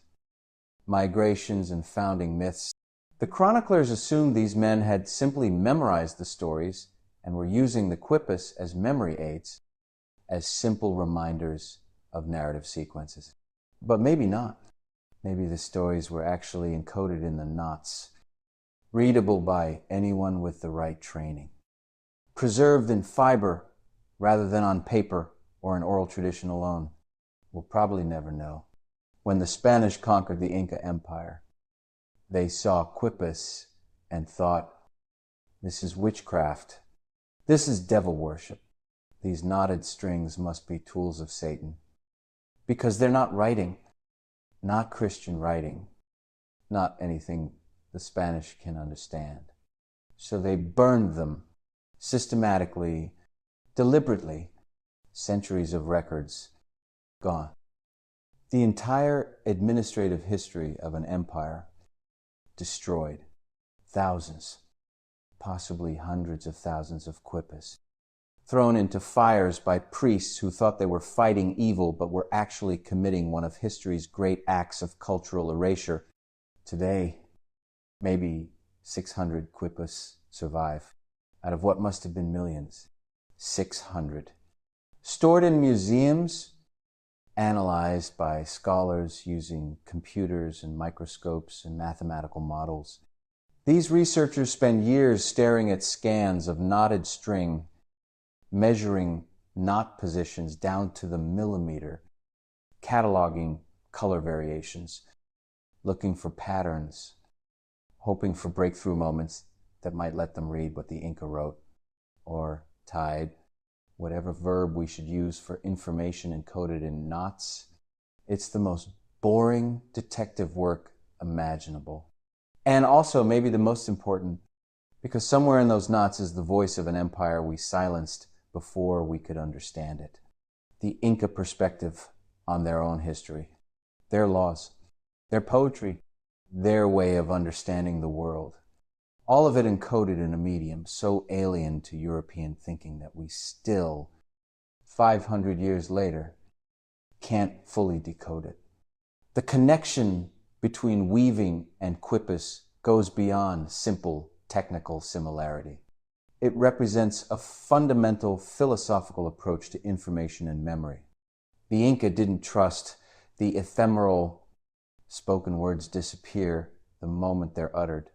migrations and founding myths. The chroniclers assumed these men had simply memorized the stories and were using the quipus as memory aids, as simple reminders of narrative sequences. But maybe not. Maybe the stories were actually encoded in the knots, readable by anyone with the right training, preserved in fiber rather than on paper or an oral tradition alone. We'll probably never know. When the Spanish conquered the Inca Empire, they saw quipus and thought, this is witchcraft. This is devil worship. These knotted strings must be tools of Satan. Because they're not writing. not Christian writing, not anything the Spanish can understand. So they burned them systematically, deliberately, centuries of records gone. The entire administrative history of an empire destroyed. Thousands, possibly hundreds of thousands of quipus, thrown into fires by priests who thought they were fighting evil but were actually committing one of history's great acts of cultural erasure. Today, maybe 600 quipus survive, out of what must have been millions. 600. Stored in museums, analyzed by scholars using computers and microscopes and mathematical models. These researchers spend years staring at scans of knotted string, measuring knot positions down to the millimeter, cataloging color variations, looking for patterns, hoping for breakthrough moments that might let them read what the Inca wrote, or tied, whatever verb we should use for information encoded in knots. It's the most boring detective work imaginable. And also, maybe the most important, because somewhere in those knots is the voice of an empire we silenced before we could understand it. The Inca perspective on their own history, their laws, their poetry, their way of understanding the world. All of it encoded in a medium so alien to European thinking that we still, 500 years later, can't fully decode it. The connection between weaving and quipus goes beyond simple technical similarity. It represents a fundamental philosophical approach to information and memory. The Inca didn't trust the ephemeral spoken words disappear the moment they're uttered.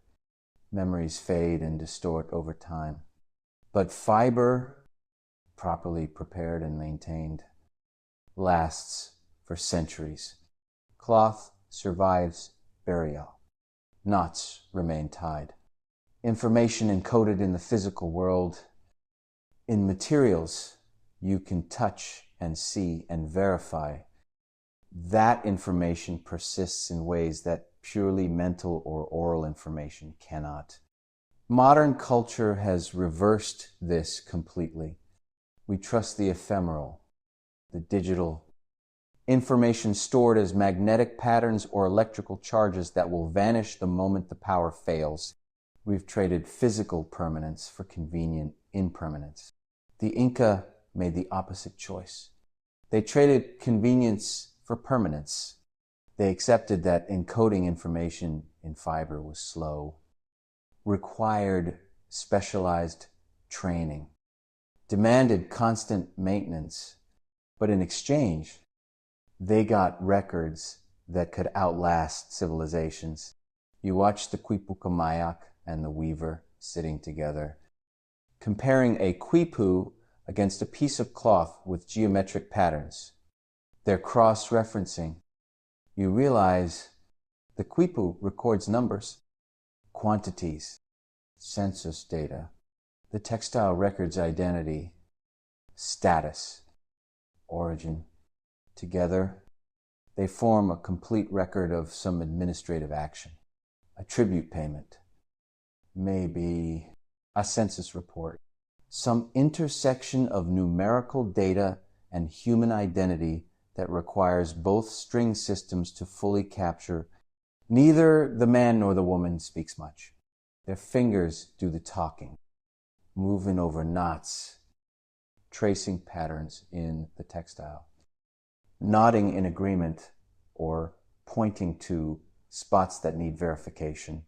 Memories fade and distort over time. But fiber, properly prepared and maintained, lasts for centuries. Cloth survives burial. Knots remain tied. Information encoded in the physical world, in materials you can touch and see and verify. That information persists in ways that purely mental or oral information cannot. Modern culture has reversed this completely. We trust the ephemeral, the digital, information stored as magnetic patterns or electrical charges that will vanish the moment the power fails. We've traded physical permanence for convenient impermanence. The Inca made the opposite choice. They traded convenience for permanence. They accepted that encoding information in fiber was slow, required specialized training, demanded constant maintenance, but in exchange, they got records that could outlast civilizations. You watch the Quipucamayak and the weaver sitting together, comparing a quipu against a piece of cloth with geometric patterns. They're cross-referencing. You realize the quipu records numbers, quantities, census data. The textile records identity, status, origin. Together, they form a complete record of some administrative action, a tribute payment, maybe a census report, some intersection of numerical data and human identity that requires both string systems to fully capture. Neither the man nor the woman speaks much. Their fingers do the talking, moving over knots, tracing patterns in the textile, nodding in agreement or pointing to spots that need verification.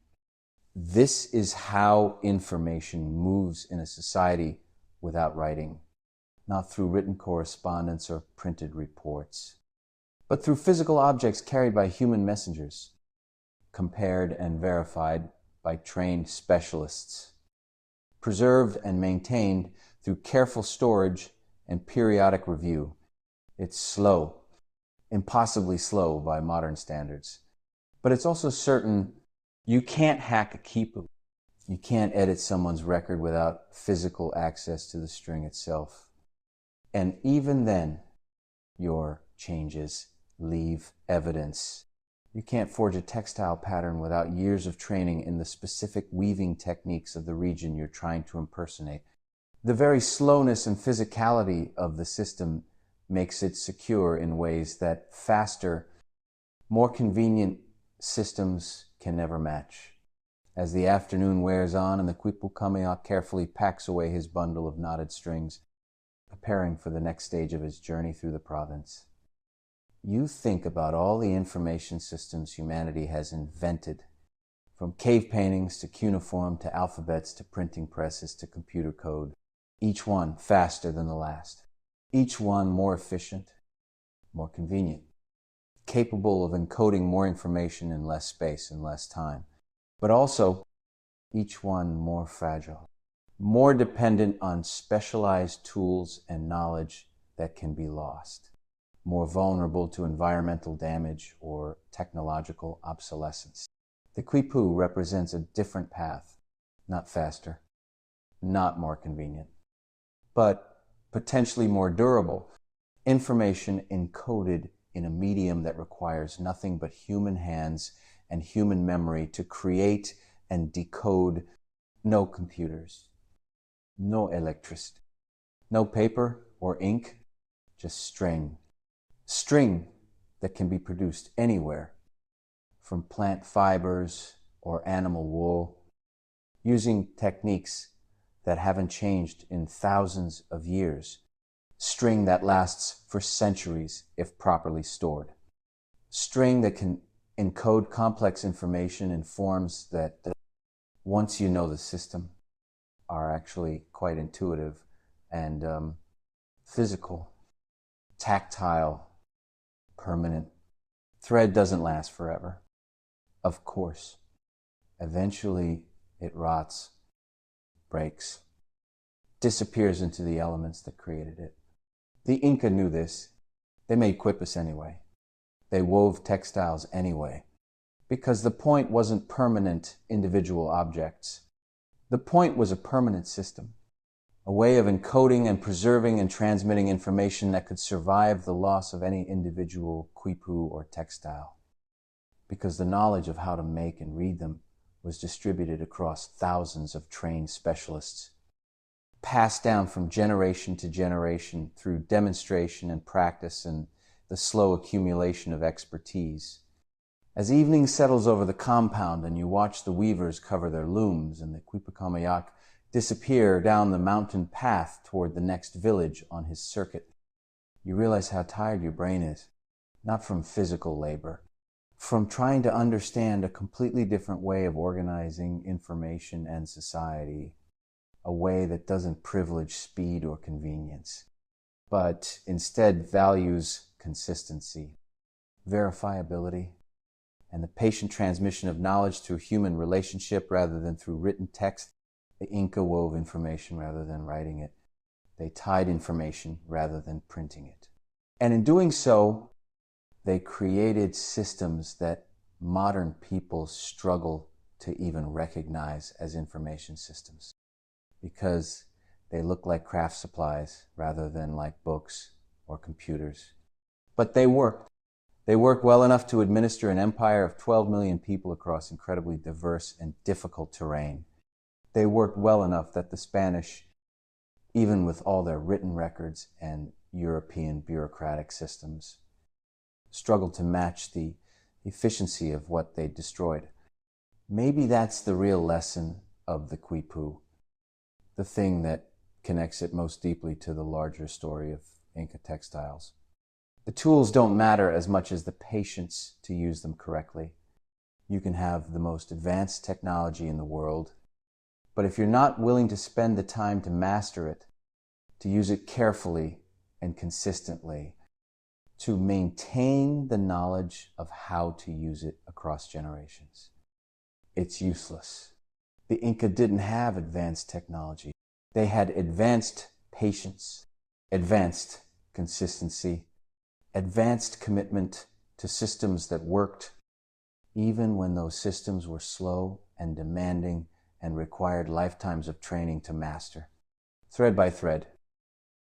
This is how information moves in a society without writing, not through written correspondence or printed reports, but through physical objects carried by human messengers, compared and verified by trained specialists, preserved and maintained through careful storage and periodic review. It's slow, impossibly slow by modern standards, but it's also certain you can't hack a quipu. You can't edit someone's record without physical access to the string itself. And even then, your changes leave evidence. You can't forge a textile pattern without years of training in the specific weaving techniques of the region you're trying to impersonate. The very slowness and physicality of the system makes it secure in ways that faster, more convenient systems can never match. As the afternoon wears on and the Quipu Kamiak carefully packs away his bundle of knotted strings, preparing for the next stage of his journey through the province, you think about all the information systems humanity has invented, from cave paintings to cuneiform to alphabets to printing presses to computer code, each one faster than the last, each one more efficient, more convenient, capable of encoding more information in less space and less time, but also each one more fragile, more dependent on specialized tools and knowledge that can be lost, more vulnerable to environmental damage or technological obsolescence. The Quipu represents a different path, not faster, not more convenient, but potentially more durable, information encoded in a medium that requires nothing but human hands and human memory to create and decode. No computers, no electricity, no paper or ink, just string. String that can be produced anywhere, from plant fibers or animal wool, using techniques that haven't changed in thousands of years. String that lasts for centuries if properly stored. String that can encode complex information in forms that, once you know the system, are actually quite intuitive and physical, tactile, permanent. Thread doesn't last forever. Of course, eventually it rots, breaks, disappears into the elements that created it. The Inca knew this. They made quippus anyway. They wove textiles anyway, because the point wasn't permanent individual objects. The point was a permanent system, a way of encoding and preserving and transmitting information that could survive the loss of any individual quipu or textile, because the knowledge of how to make and read them was distributed across thousands of trained specialists, passed down from generation to generation through demonstration and practice and the slow accumulation of expertise. As evening settles over the compound and you watch the weavers cover their looms and the Quipu disappear down the mountain path toward the next village on his circuit, you realize how tired your brain is, not from physical labor, from trying to understand a completely different way of organizing information and society, a way that doesn't privilege speed or convenience, but instead values consistency, verifiability, and the patient transmission of knowledge through human relationship rather than through written text. The Inca wove information rather than writing it. They tied information rather than printing it. And in doing so, they created systems that modern people struggle to even recognize as information systems, because they look like craft supplies rather than like books or computers. But they worked. They worked well enough to administer an empire of 12 million people across incredibly diverse and difficult terrain. They worked well enough that the Spanish, even with all their written records and European bureaucratic systems, struggled to match the efficiency of what they destroyed. Maybe that's the real lesson of the Quipu, the thing that connects it most deeply to the larger story of Inca textiles. The tools don't matter as much as the patience to use them correctly. You can have the most advanced technology in the world, but if you're not willing to spend the time to master it, to use it carefully and consistently, to maintain the knowledge of how to use it across generations, it's useless. The Inca didn't have advanced technology. They had advanced patience, advanced consistency, advanced commitment to systems that worked, even when those systems were slow and demanding and required lifetimes of training to master. Thread by thread,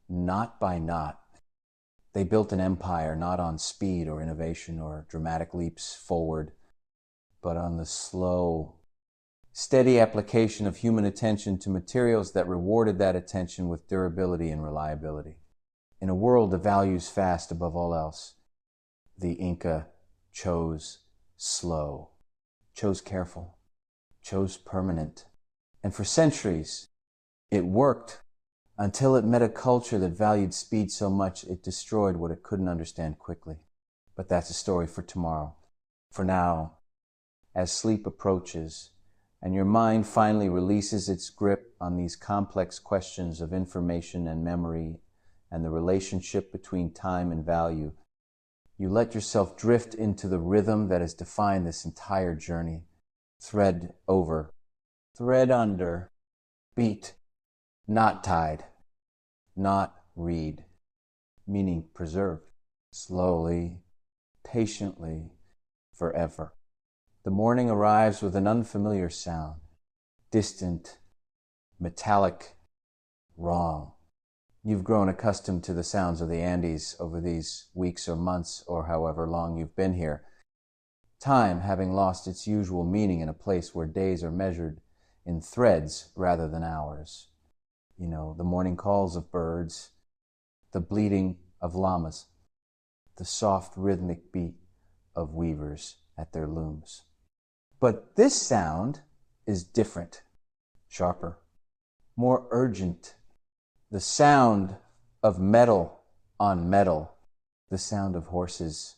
knot by knot, They built an empire not on speed or innovation or dramatic leaps forward, but on the slow, steady application of human attention to materials that rewarded that attention with durability and reliability. In a world that values fast above all else, the Inca chose slow, chose careful, chose permanent. And for centuries, it worked until it met a culture that valued speed so much it destroyed what it couldn't understand quickly. But that's a story for tomorrow. For now, as sleep approaches and your mind finally releases its grip on these complex questions of information and memory and the relationship between time and value, you let yourself drift into the rhythm that has defined this entire journey. Thread over, thread under, beat, not tied, not read, meaning preserved, slowly, patiently, forever. The morning arrives with an unfamiliar sound, distant, metallic, wrong. You've grown accustomed to the sounds of the Andes over these weeks or months or however long you've been here. Time having lost its usual meaning in a place where days are measured in threads rather than hours. You know, the morning calls of birds, the bleating of llamas, the soft rhythmic beat of weavers at their looms. But this sound is different, sharper, more urgent. The sound of metal on metal, the sound of horses,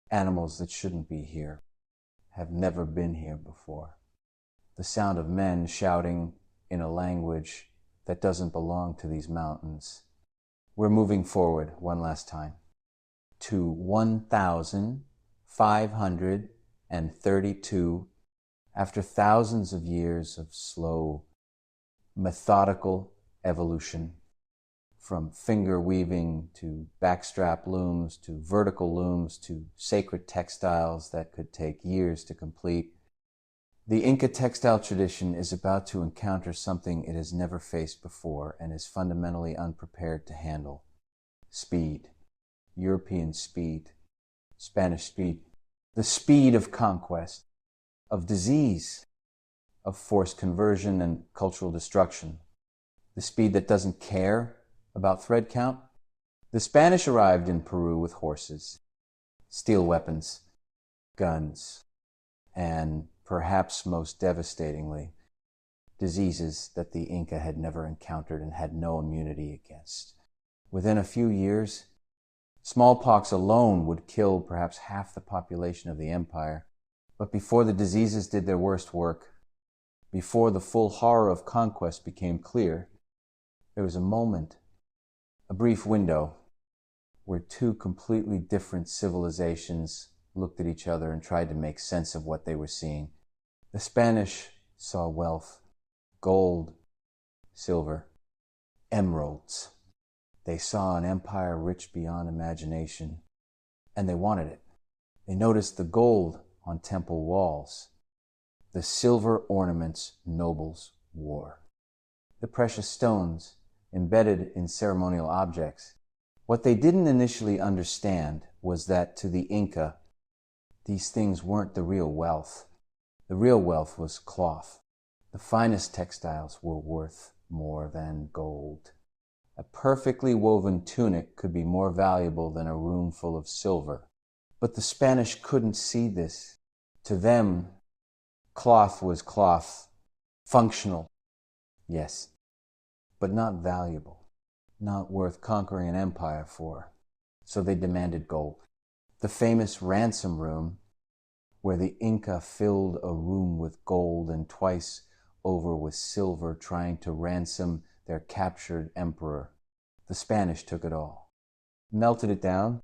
animals that shouldn't be here, have never been here before. The sound of men shouting in a language that doesn't belong to these mountains. We're moving forward one last time to 1,532 after thousands of years of slow, methodical evolution, from finger weaving to backstrap looms to vertical looms to sacred textiles that could take years to complete. The Inca textile tradition is about to encounter something it has never faced before and is fundamentally unprepared to handle. Speed. European speed. Spanish speed. The speed of conquest, of disease, of forced conversion and cultural destruction. The speed that doesn't care about thread count. The Spanish arrived in Peru with horses, steel weapons, guns, and perhaps most devastatingly, diseases that the Inca had never encountered and had no immunity against. Within a few years, smallpox alone would kill perhaps half the population of the empire. But before the diseases did their worst work, before the full horror of conquest became clear, there was a moment, a brief window, where two completely different civilizations looked at each other and tried to make sense of what they were seeing. The Spanish saw wealth, gold, silver, emeralds. They saw an empire rich beyond imagination, and they wanted it. They noticed the gold on temple walls, the silver ornaments nobles wore, the precious stones embedded in ceremonial objects. What they didn't initially understand was that to the Inca, these things weren't the real wealth. The real wealth was cloth. The finest textiles were worth more than gold. A perfectly woven tunic could be more valuable than a room full of silver. But the Spanish couldn't see this. To them, cloth was cloth, functional, yes, but not valuable, not worth conquering an empire for. So they demanded gold. The famous ransom room, where the Inca filled a room with gold and twice over with silver, trying to ransom their captured emperor. The Spanish took it all, melted it down,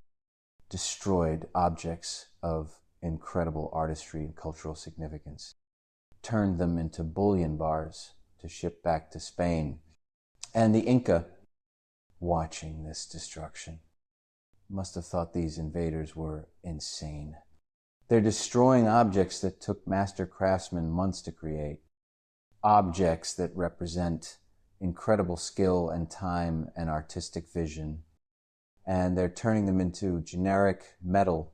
destroyed objects of incredible artistry and cultural significance, turned them into bullion bars to ship back to Spain. And the Inca, watching this destruction, must have thought these invaders were insane. They're destroying objects that took master craftsmen months to create, objects that represent incredible skill and time and artistic vision. and they're turning them into generic metal,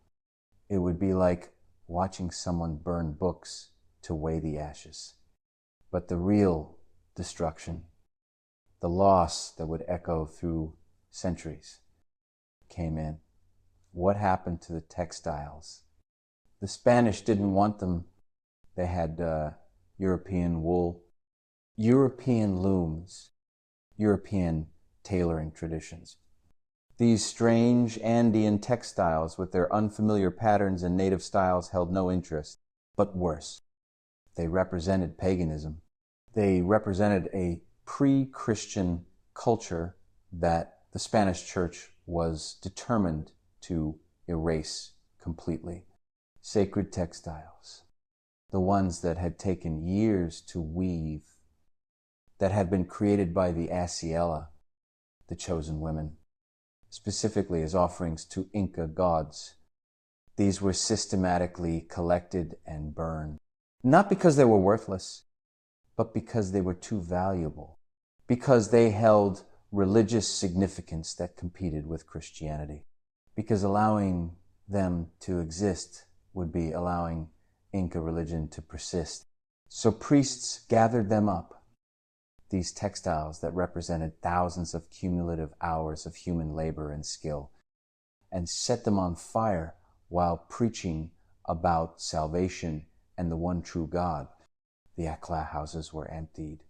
it would be like watching someone burn books to weigh the ashes. But the real destruction, the loss that would echo through centuries, came in. What happened to the textiles? The Spanish didn't want them. They had European wool, European looms, European tailoring traditions. These strange Andean textiles with their unfamiliar patterns and native styles held no interest, but worse. They represented paganism. They represented a pre-Christian culture that the Spanish church was determined to erase completely. Sacred textiles, the ones that had taken years to weave, that had been created by the Asiela, the chosen women, specifically as offerings to Inca gods. These were systematically collected and burned, not because they were worthless, but because they were too valuable, because they held religious significance that competed with Christianity, because allowing them to exist would be allowing Inca religion to persist. So priests gathered them up, these textiles that represented thousands of cumulative hours of human labor and skill, and set them on fire while preaching about salvation and the one true God. The Akla houses were emptied.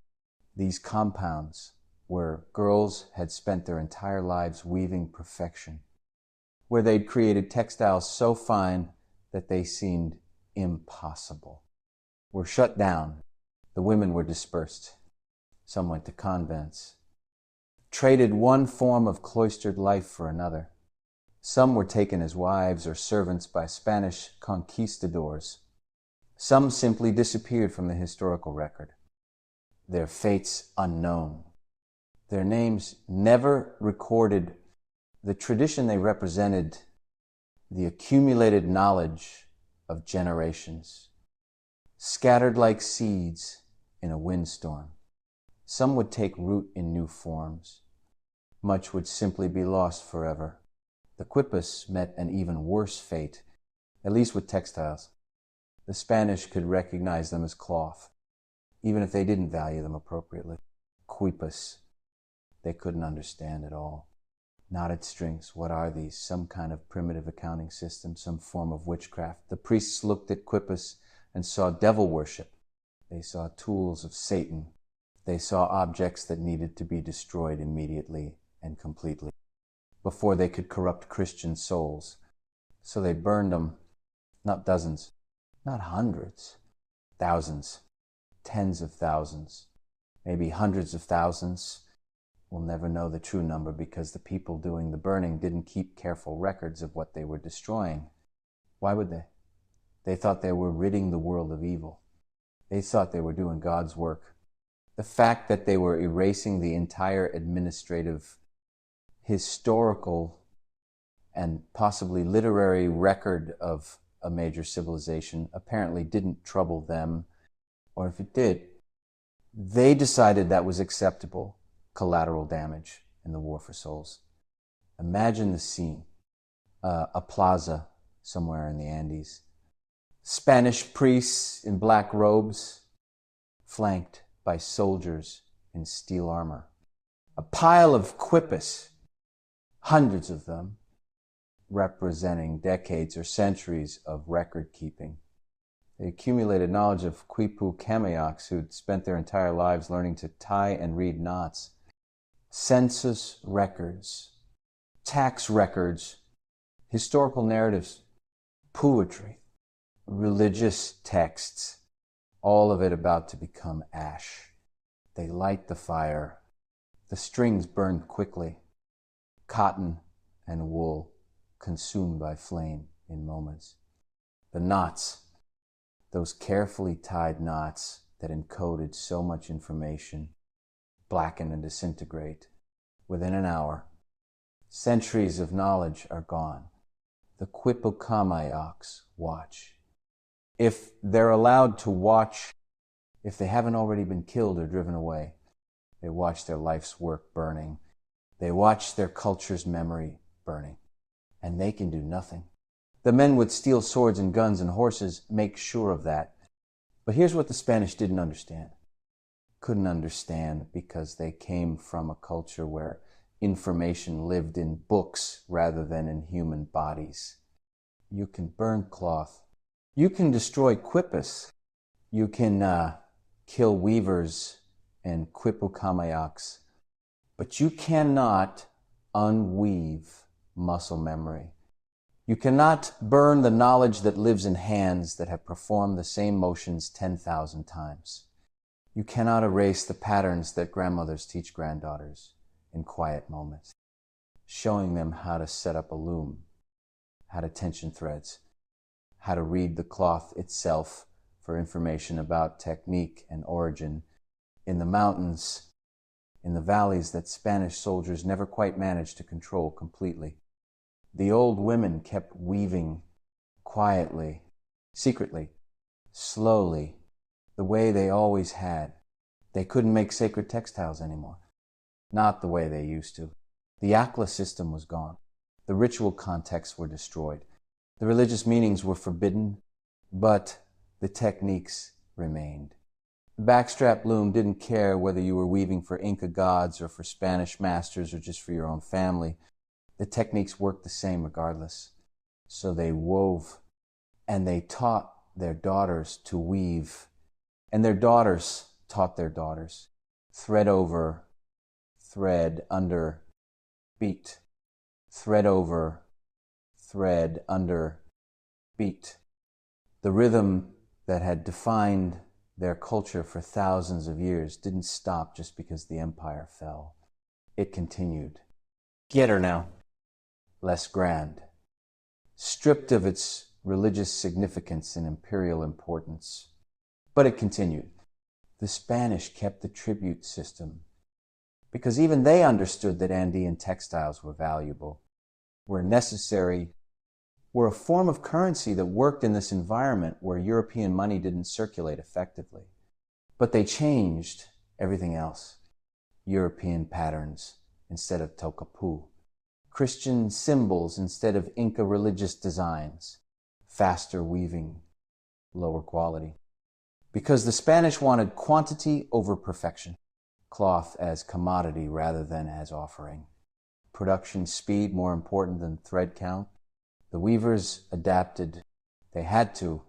These compounds, where girls had spent their entire lives weaving perfection, where they'd created textiles so fine that they seemed impossible, were shut down. The women were dispersed. Some went to convents, traded one form of cloistered life for another. Some were taken as wives or servants by Spanish conquistadors. Some simply disappeared from the historical record, their fates unknown, their names never recorded. The tradition they represented, the accumulated knowledge of generations, scattered like seeds in a windstorm. Some would take root in new forms. Much would simply be lost forever. The Quipas met an even worse fate, at least with textiles. The Spanish could recognize them as cloth, even if they didn't value them appropriately. Quipas, they couldn't understand at all. Knotted strings, what are these? Some kind of primitive accounting system, some form of witchcraft. The priests looked at Quipas and saw devil worship. They saw tools of Satan. They saw objects that needed to be destroyed immediately and completely before they could corrupt Christian souls. So they burned them, not dozens, not hundreds, thousands, tens of thousands, maybe hundreds of thousands. We'll never know the true number because the people doing the burning didn't keep careful records of what they were destroying. Why would they? They thought they were ridding the world of evil. They thought they were doing God's work. The fact that they were erasing the entire administrative, historical, and possibly literary record of a major civilization apparently didn't trouble them, or if it did, they decided that was acceptable collateral damage in the war for souls. Imagine the scene, a plaza somewhere in the Andes, Spanish priests in black robes, flanked by soldiers in steel armor. A pile of quipas, hundreds of them, representing decades or centuries of record keeping. They accumulated knowledge of Quipu Kamayaks who'd spent their entire lives learning to tie and read knots. Census records, tax records, historical narratives, poetry, religious texts, all of it about to become ash. They light the fire. The strings burn quickly. Cotton and wool consumed by flame in moments. The knots, those carefully tied knots that encoded so much information, blacken and disintegrate within an hour. Centuries of knowledge are gone. The Quipucamayaks watch. If they're allowed to watch, if they haven't already been killed or driven away, they watch their life's work burning. They watch their culture's memory burning, and they can do nothing. The men would steal swords and guns and horses, make sure of that. But here's what the Spanish didn't understand. Couldn't understand because they came from a culture where information lived in books rather than in human bodies. You can burn cloth. You can destroy quipus. You can kill weavers and quipukamayaks. But you cannot unweave muscle memory. You cannot burn the knowledge that lives in hands that have performed the same motions 10,000 times. You cannot erase the patterns that grandmothers teach granddaughters in quiet moments, showing them how to set up a loom, how to tension threads, how to read the cloth itself for information about technique and origin in the mountains, in the valleys that Spanish soldiers never quite managed to control completely. The old women kept weaving quietly, secretly, slowly, the way they always had. They couldn't make sacred textiles anymore. Not the way they used to. The akla system was gone. The ritual contexts were destroyed. The religious meanings were forbidden, but the techniques remained. The backstrap loom didn't care whether you were weaving for Inca gods or for Spanish masters or just for your own family. The techniques worked the same regardless. So they wove, and they taught their daughters to weave, and their daughters taught their daughters. Thread over, thread under, beat. Thread over, thread under, beat. The rhythm that had defined their culture for thousands of years didn't stop just because the empire fell. It continued. Get her now. Less grand, stripped of its religious significance and imperial importance. But it continued. The Spanish kept the tribute system because even they understood that Andean textiles were valuable, were necessary, were a form of currency that worked in this environment where European money didn't circulate effectively. But they changed everything else. European patterns instead of tokapu. Christian symbols instead of Inca religious designs, faster weaving, lower quality. Because the Spanish wanted quantity over perfection, cloth as commodity rather than as offering. Production speed more important than thread count. The weavers adapted. They had to.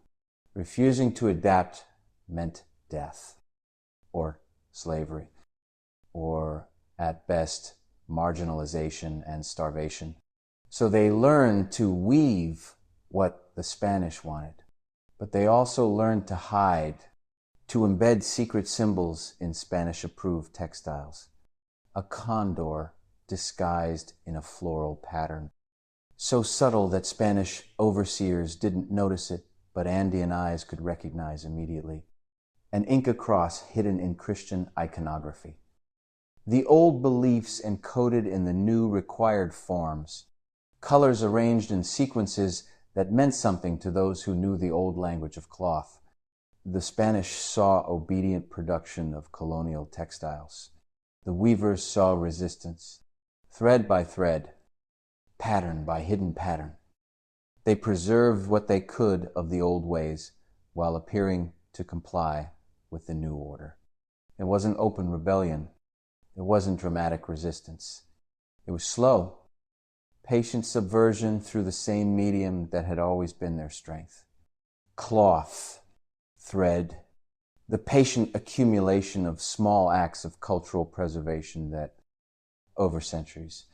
Refusing to adapt meant death, or slavery, or at best, marginalization and starvation. So they learned to weave what the Spanish wanted, but they also learned to hide, to embed secret symbols in Spanish-approved textiles. A condor disguised in a floral pattern, so subtle that Spanish overseers didn't notice it, but Andean eyes could recognize immediately. An Inca cross hidden in Christian iconography. The old beliefs encoded in the new required forms, colors arranged in sequences that meant something to those who knew the old language of cloth. The Spanish saw obedient production of colonial textiles. The weavers saw resistance, thread by thread, pattern by hidden pattern. They preserved what they could of the old ways while appearing to comply with the new order. It wasn't open rebellion. It wasn't dramatic resistance. It was slow, patient subversion through the same medium that had always been their strength. Cloth, thread, the patient accumulation of small acts of cultural preservation that, over centuries,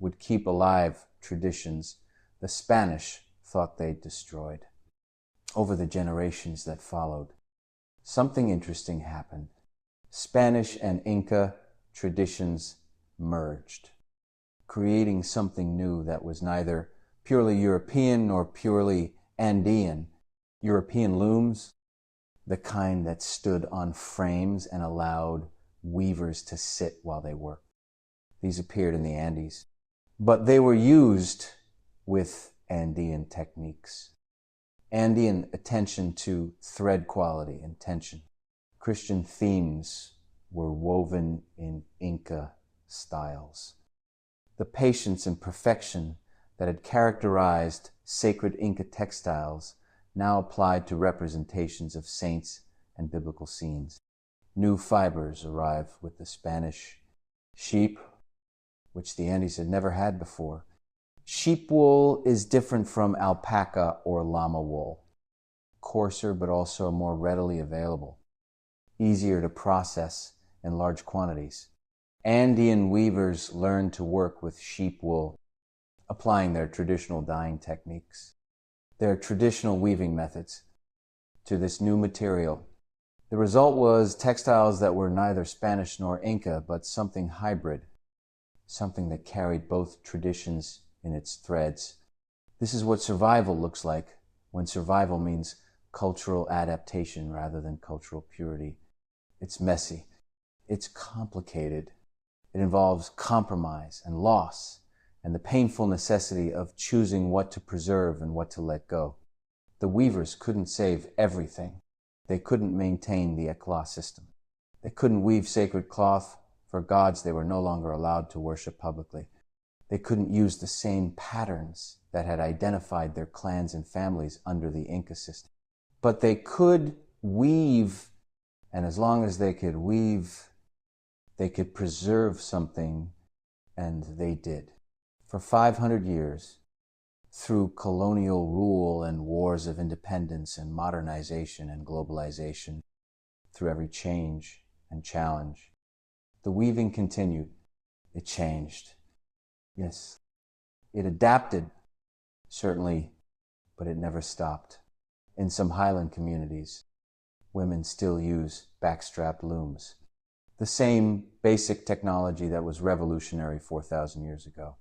would keep alive traditions the Spanish thought they'd destroyed. Over the generations that followed, something interesting happened. Spanish and Inca traditions merged, creating something new that was neither purely European nor purely Andean. European looms, the kind that stood on frames and allowed weavers to sit while they worked. These appeared in the Andes, but they were used with Andean techniques. Andean attention to thread quality and tension. Christian themes were woven in Inca styles. The patience and perfection that had characterized sacred Inca textiles now applied to representations of saints and biblical scenes. New fibers arrive with the Spanish sheep, which the Andes had never had before. Sheep wool is different from alpaca or llama wool. Coarser, but also more readily available. Easier to process in large quantities. Andean weavers learned to work with sheep wool, applying their traditional dyeing techniques, their traditional weaving methods to this new material. The result was textiles that were neither Spanish nor Inca, but something hybrid, something that carried both traditions in its threads. This is what survival looks like when survival means cultural adaptation rather than cultural purity. It's messy. It's complicated. It involves compromise and loss and the painful necessity of choosing what to preserve and what to let go. The weavers couldn't save everything. They couldn't maintain the eclat system. They couldn't weave sacred cloth for gods they were no longer allowed to worship publicly. They couldn't use the same patterns that had identified their clans and families under the Inca system. But they could weave, and as long as they could weave, they could preserve something, and they did. For 500 years, through colonial rule and wars of independence and modernization and globalization, through every change and challenge, the weaving continued. It changed. Yes, it adapted, certainly, but it never stopped. In some highland communities, women still use backstrapped looms, the same basic technology that was revolutionary 4,000 years ago.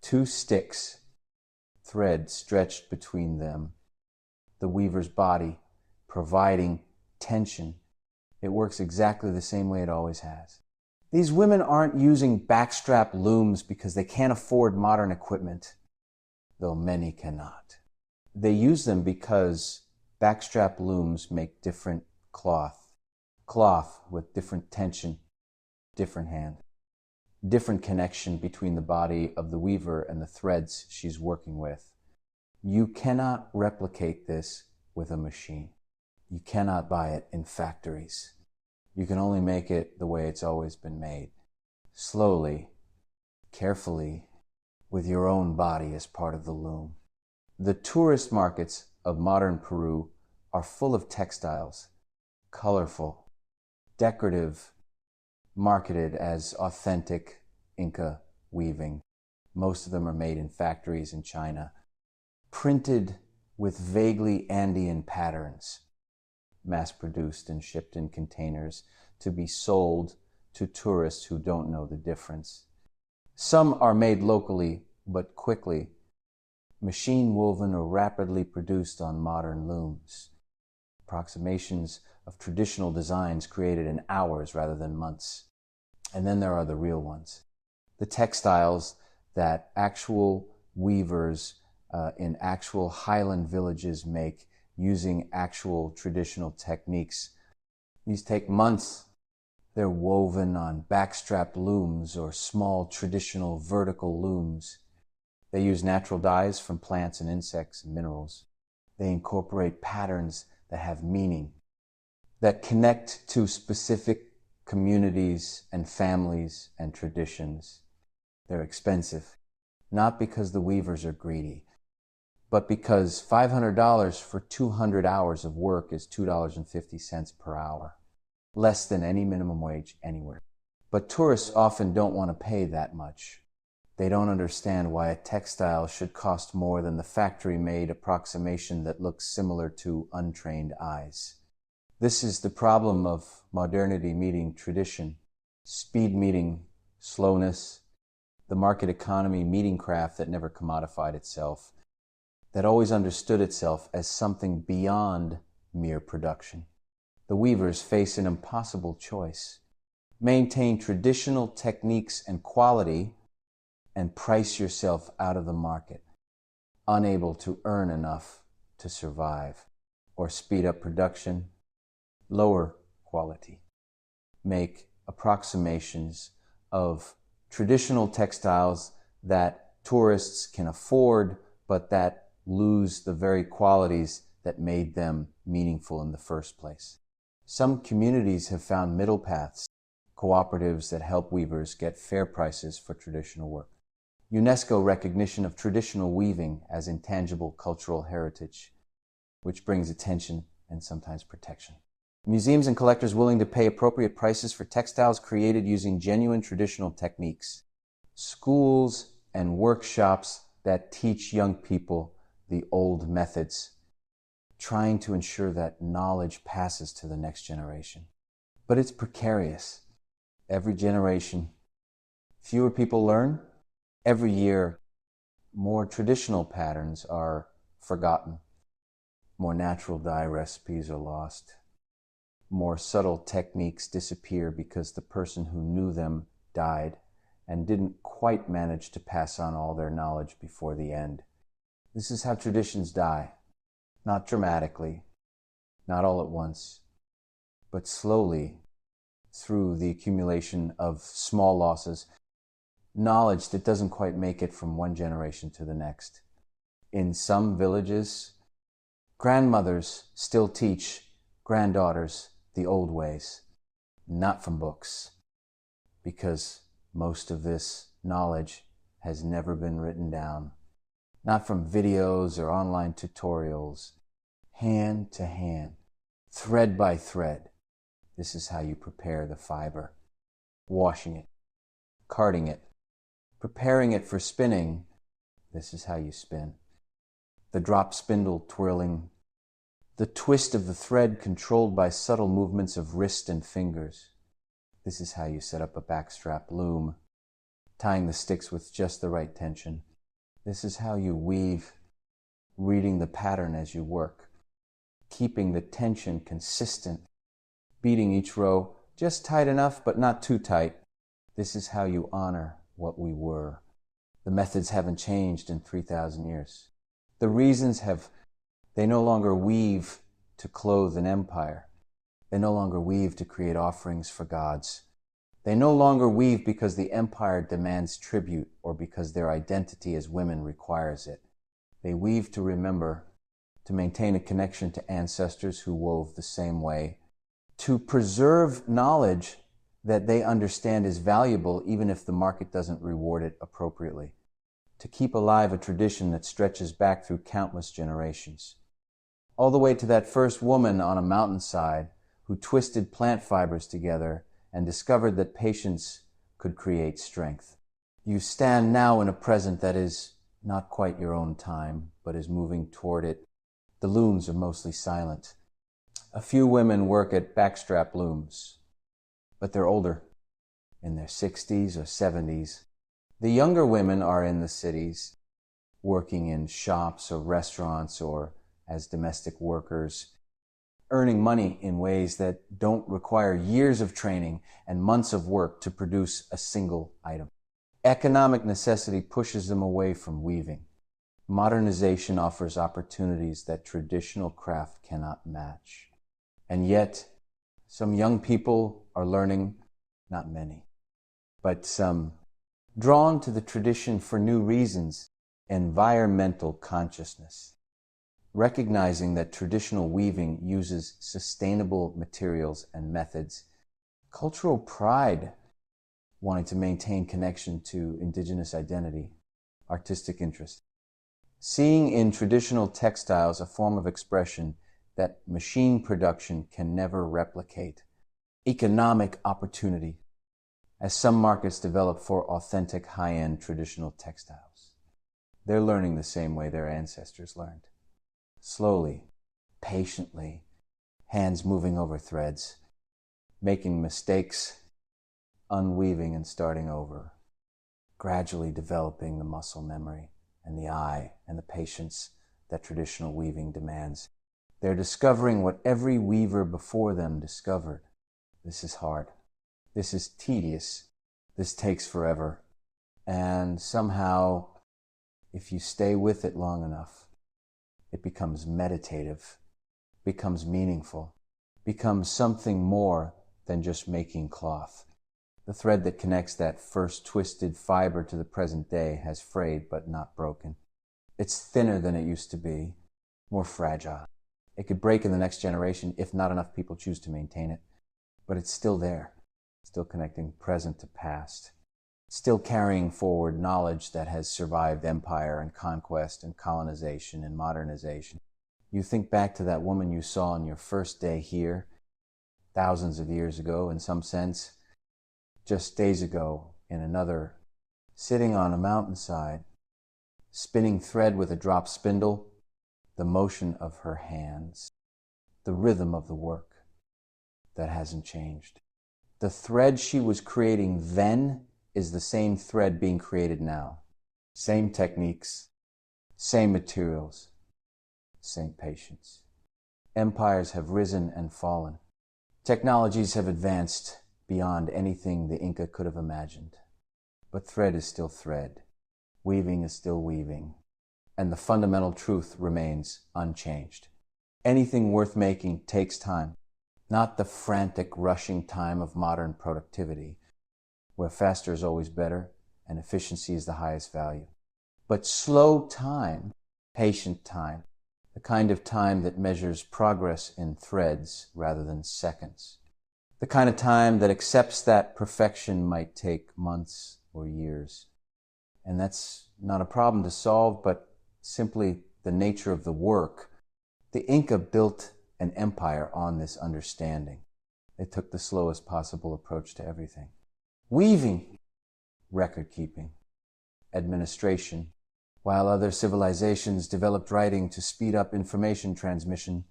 2 sticks, thread stretched between them, the weaver's body providing tension. It works exactly the same way it always has. These women aren't using backstrap looms because they can't afford modern equipment, though many cannot. They use them because backstrap looms make different cloth with different tension, different hand, different connection between the body of the weaver and the threads she's working with. You cannot replicate this with a machine. You cannot buy it in factories. You can only make it the way it's always been made. Slowly, carefully, with your own body as part of the loom. The tourist markets of modern Peru are full of textiles, colorful, decorative, marketed as authentic Inca weaving. Most of them are made in factories in China, printed with vaguely Andean patterns, mass-produced and shipped in containers to be sold to tourists who don't know the difference. Some are made locally, but quickly, machine-woven or rapidly produced on modern looms. Approximations of traditional designs created in hours rather than months. And then there are the real ones. The textiles that actual weavers in actual highland villages make using actual traditional techniques. These take months. They're woven on backstrapped looms or small traditional vertical looms. They use natural dyes from plants and insects and minerals. They incorporate patterns that have meaning, that connect to specific communities and families and traditions. They're expensive, not because the weavers are greedy, but because $500 for 200 hours of work is $2.50 per hour, less than any minimum wage anywhere. But tourists often don't want to pay that much. They don't understand why a textile should cost more than the factory-made approximation that looks similar to untrained eyes. This is the problem of modernity meeting tradition, speed meeting slowness, the market economy meeting craft that never commodified itself, that always understood itself as something beyond mere production. The weavers face an impossible choice. Maintain traditional techniques and quality and price yourself out of the market, unable to earn enough to survive, or speed up production, lower quality. Make approximations of traditional textiles that tourists can afford, but that lose the very qualities that made them meaningful in the first place. Some communities have found middle paths, cooperatives that help weavers get fair prices for traditional work. UNESCO recognition of traditional weaving as intangible cultural heritage, which brings attention and sometimes protection. Museums and collectors willing to pay appropriate prices for textiles created using genuine traditional techniques. Schools and workshops that teach young people the old methods, trying to ensure that knowledge passes to the next generation. But it's precarious. Every generation, fewer people learn. Every year, more traditional patterns are forgotten. More natural dye recipes are lost. More subtle techniques disappear because the person who knew them died and didn't quite manage to pass on all their knowledge before the end. This is how traditions die. Not dramatically, not all at once, but slowly through the accumulation of small losses, knowledge that doesn't quite make it from one generation to the next. In some villages, grandmothers still teach granddaughters the old ways, not from books, because most of this knowledge has never been written down, not from videos or online tutorials, hand to hand, thread by thread. This is how you prepare the fiber, washing it, carding it, preparing it for spinning. This is how you spin. The drop spindle twirling, the twist of the thread controlled by subtle movements of wrist and fingers. This is how you set up a backstrap loom, tying the sticks with just the right tension. This is how you weave, reading the pattern as you work, keeping the tension consistent, beating each row just tight enough but not too tight. This is how you honor what we were. The methods haven't changed in 3,000 years. The reasons they no longer weave to clothe an empire. They no longer weave to create offerings for gods. They no longer weave because the empire demands tribute or because their identity as women requires it. They weave to remember, to maintain a connection to ancestors who wove the same way, to preserve knowledge that they understand is valuable even if the market doesn't reward it appropriately, to keep alive a tradition that stretches back through countless generations. All the way to that first woman on a mountainside who twisted plant fibers together and discovered that patience could create strength. You stand now in a present that is not quite your own time, but is moving toward it. The looms are mostly silent. A few women work at backstrap looms, but they're older, in their 60s or 70s. The younger women are in the cities, working in shops or restaurants or as domestic workers, earning money in ways that don't require years of training and months of work to produce a single item. Economic necessity pushes them away from weaving. Modernization offers opportunities that traditional craft cannot match. And yet, some young people are learning, not many, but some, drawn to the tradition for new reasons, environmental consciousness, recognizing that traditional weaving uses sustainable materials and methods, cultural pride, wanting to maintain connection to indigenous identity, artistic interest, seeing in traditional textiles a form of expression that machine production can never replicate, economic opportunity, as some markets develop for authentic high-end traditional textiles. They're learning the same way their ancestors learned. Slowly, patiently, hands moving over threads, making mistakes, unweaving and starting over, gradually developing the muscle memory and the eye and the patience that traditional weaving demands. They're discovering what every weaver before them discovered. This is hard. This is tedious. This takes forever. And somehow, if you stay with it long enough, it becomes meditative, becomes meaningful, becomes something more than just making cloth. The thread that connects that first twisted fiber to the present day has frayed but not broken. It's thinner than it used to be, more fragile. It could break in the next generation if not enough people choose to maintain it, but it's still there, still connecting present to past, still carrying forward knowledge that has survived empire and conquest and colonization and modernization. You think back to that woman you saw on your first day here, thousands of years ago in some sense, just days ago in another, sitting on a mountainside, spinning thread with a drop spindle, the motion of her hands, the rhythm of the work that hasn't changed. The thread she was creating then is the same thread being created now. Same techniques, same materials, same patience. Empires have risen and fallen. Technologies have advanced beyond anything the Inca could have imagined. But thread is still thread. Weaving is still weaving. And the fundamental truth remains unchanged. Anything worth making takes time, not the frantic, rushing time of modern productivity, where faster is always better and efficiency is the highest value. But slow time, patient time, the kind of time that measures progress in threads rather than seconds. The kind of time that accepts that perfection might take months or years. And that's not a problem to solve, but simply the nature of the work. The Inca built an empire on this understanding. They took the slowest possible approach to everything. Weaving, record-keeping, administration. While other civilizations developed writing to speed up information transmission,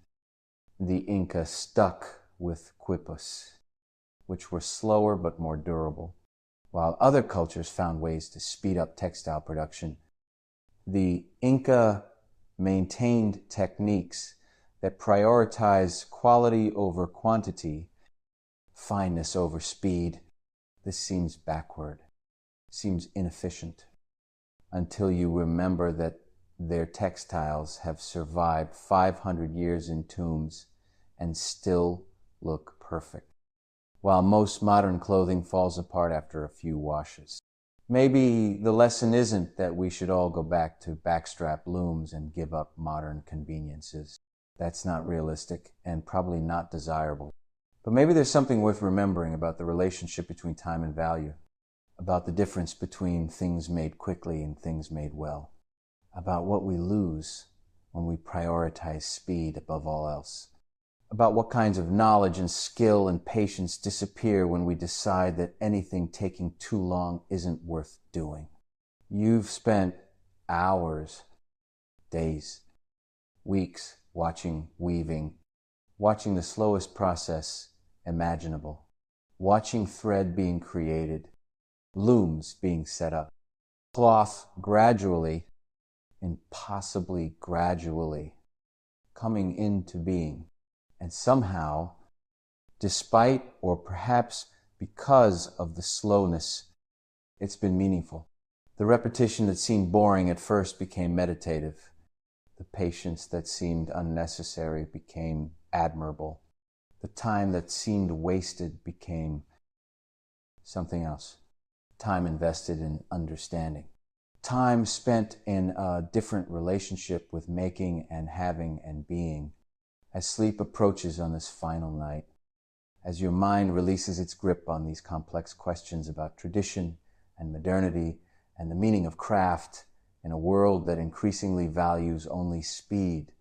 the Inca stuck with quipus, which were slower but more durable. While other cultures found ways to speed up textile production, the Inca maintained techniques that prioritize quality over quantity, fineness over speed. This seems backward, seems inefficient, until you remember that their textiles have survived 500 years in tombs and still look perfect, while most modern clothing falls apart after a few washes. Maybe the lesson isn't that we should all go back to backstrap looms and give up modern conveniences. That's not realistic and probably not desirable. But maybe there's something worth remembering about the relationship between time and value, about the difference between things made quickly and things made well, about what we lose when we prioritize speed above all else, about what kinds of knowledge and skill and patience disappear when we decide that anything taking too long isn't worth doing. You've spent hours, days, weeks watching weaving, watching the slowest process imaginable, watching thread being created, looms being set up, cloth gradually, impossibly gradually, coming into being. And somehow, despite or perhaps because of the slowness, it's been meaningful. The repetition that seemed boring at first became meditative. The patience that seemed unnecessary became admirable. The time that seemed wasted became something else. Time invested in understanding. Time spent in a different relationship with making and having and being. As sleep approaches on this final night, as your mind releases its grip on these complex questions about tradition and modernity and the meaning of craft in a world that increasingly values only speed,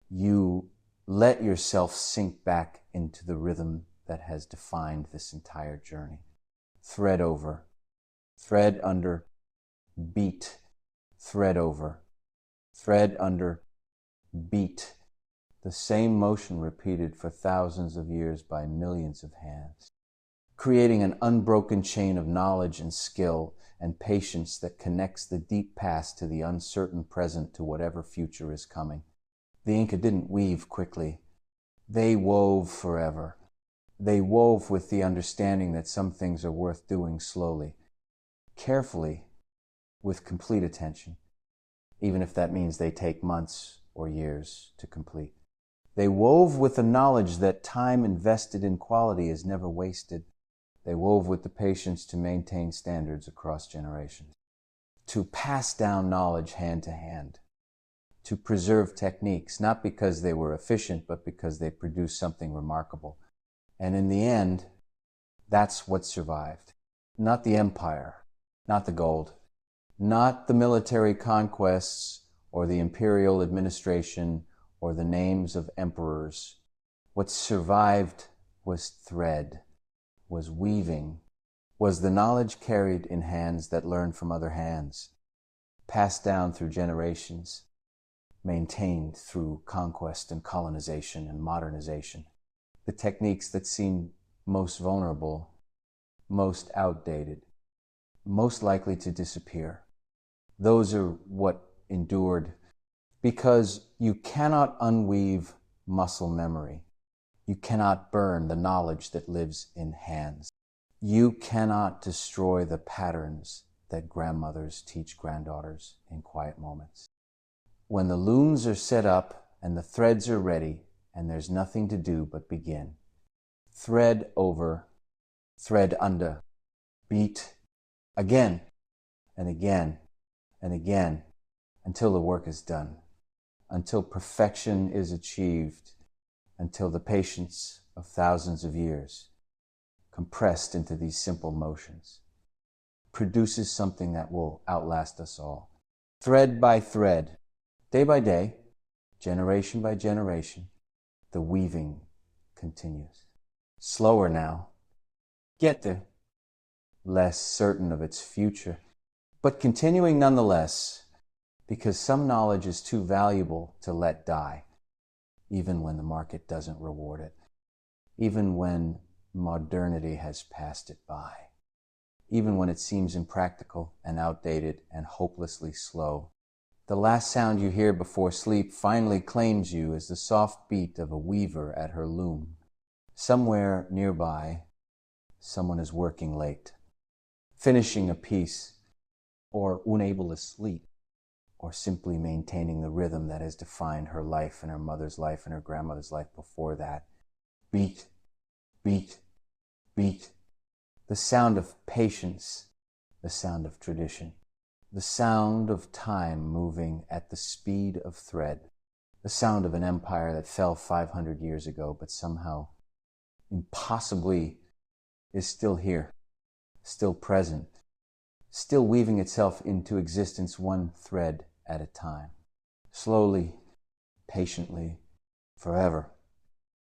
you let yourself sink back into the rhythm that has defined this entire journey. Thread over, thread under, beat, thread over, thread under, beat. The same motion repeated for thousands of years by millions of hands, creating an unbroken chain of knowledge and skill and patience that connects the deep past to the uncertain present to whatever future is coming. The Inca didn't weave quickly. They wove forever. They wove with the understanding that some things are worth doing slowly, carefully, with complete attention, even if that means they take months or years to complete. They wove with the knowledge that time invested in quality is never wasted. They wove with the patience to maintain standards across generations, to pass down knowledge hand to hand, to preserve techniques, not because they were efficient, but because they produced something remarkable. And in the end, that's what survived. Not the empire, not the gold, not the military conquests or the imperial administration or the names of emperors. What survived was thread, was weaving, was the knowledge carried in hands that learned from other hands, passed down through generations, maintained through conquest and colonization and modernization. The techniques that seemed most vulnerable, most outdated, most likely to disappear. Those are what endured, because you cannot unweave muscle memory. You cannot burn the knowledge that lives in hands. You cannot destroy the patterns that grandmothers teach granddaughters in quiet moments. When the looms are set up and the threads are ready and there's nothing to do but begin. Thread over, thread under, beat again and again and again until the work is done, until perfection is achieved, until the patience of thousands of years, compressed into these simple motions, produces something that will outlast us all. Thread by thread, day by day, generation by generation, the weaving continues. Slower now, get there, less certain of its future, but continuing nonetheless, because some knowledge is too valuable to let die, even when the market doesn't reward it, even when modernity has passed it by, even when it seems impractical and outdated and hopelessly slow. The last sound you hear before sleep finally claims you as the soft beat of a weaver at her loom. Somewhere nearby, someone is working late, finishing a piece, or unable to sleep, or simply maintaining the rhythm that has defined her life and her mother's life and her grandmother's life before that. Beat, beat, beat. The sound of patience, the sound of tradition, the sound of time moving at the speed of thread, the sound of an empire that fell 500 years ago, but somehow, impossibly, is still here, still present, still weaving itself into existence one thread at a time, slowly, patiently, forever.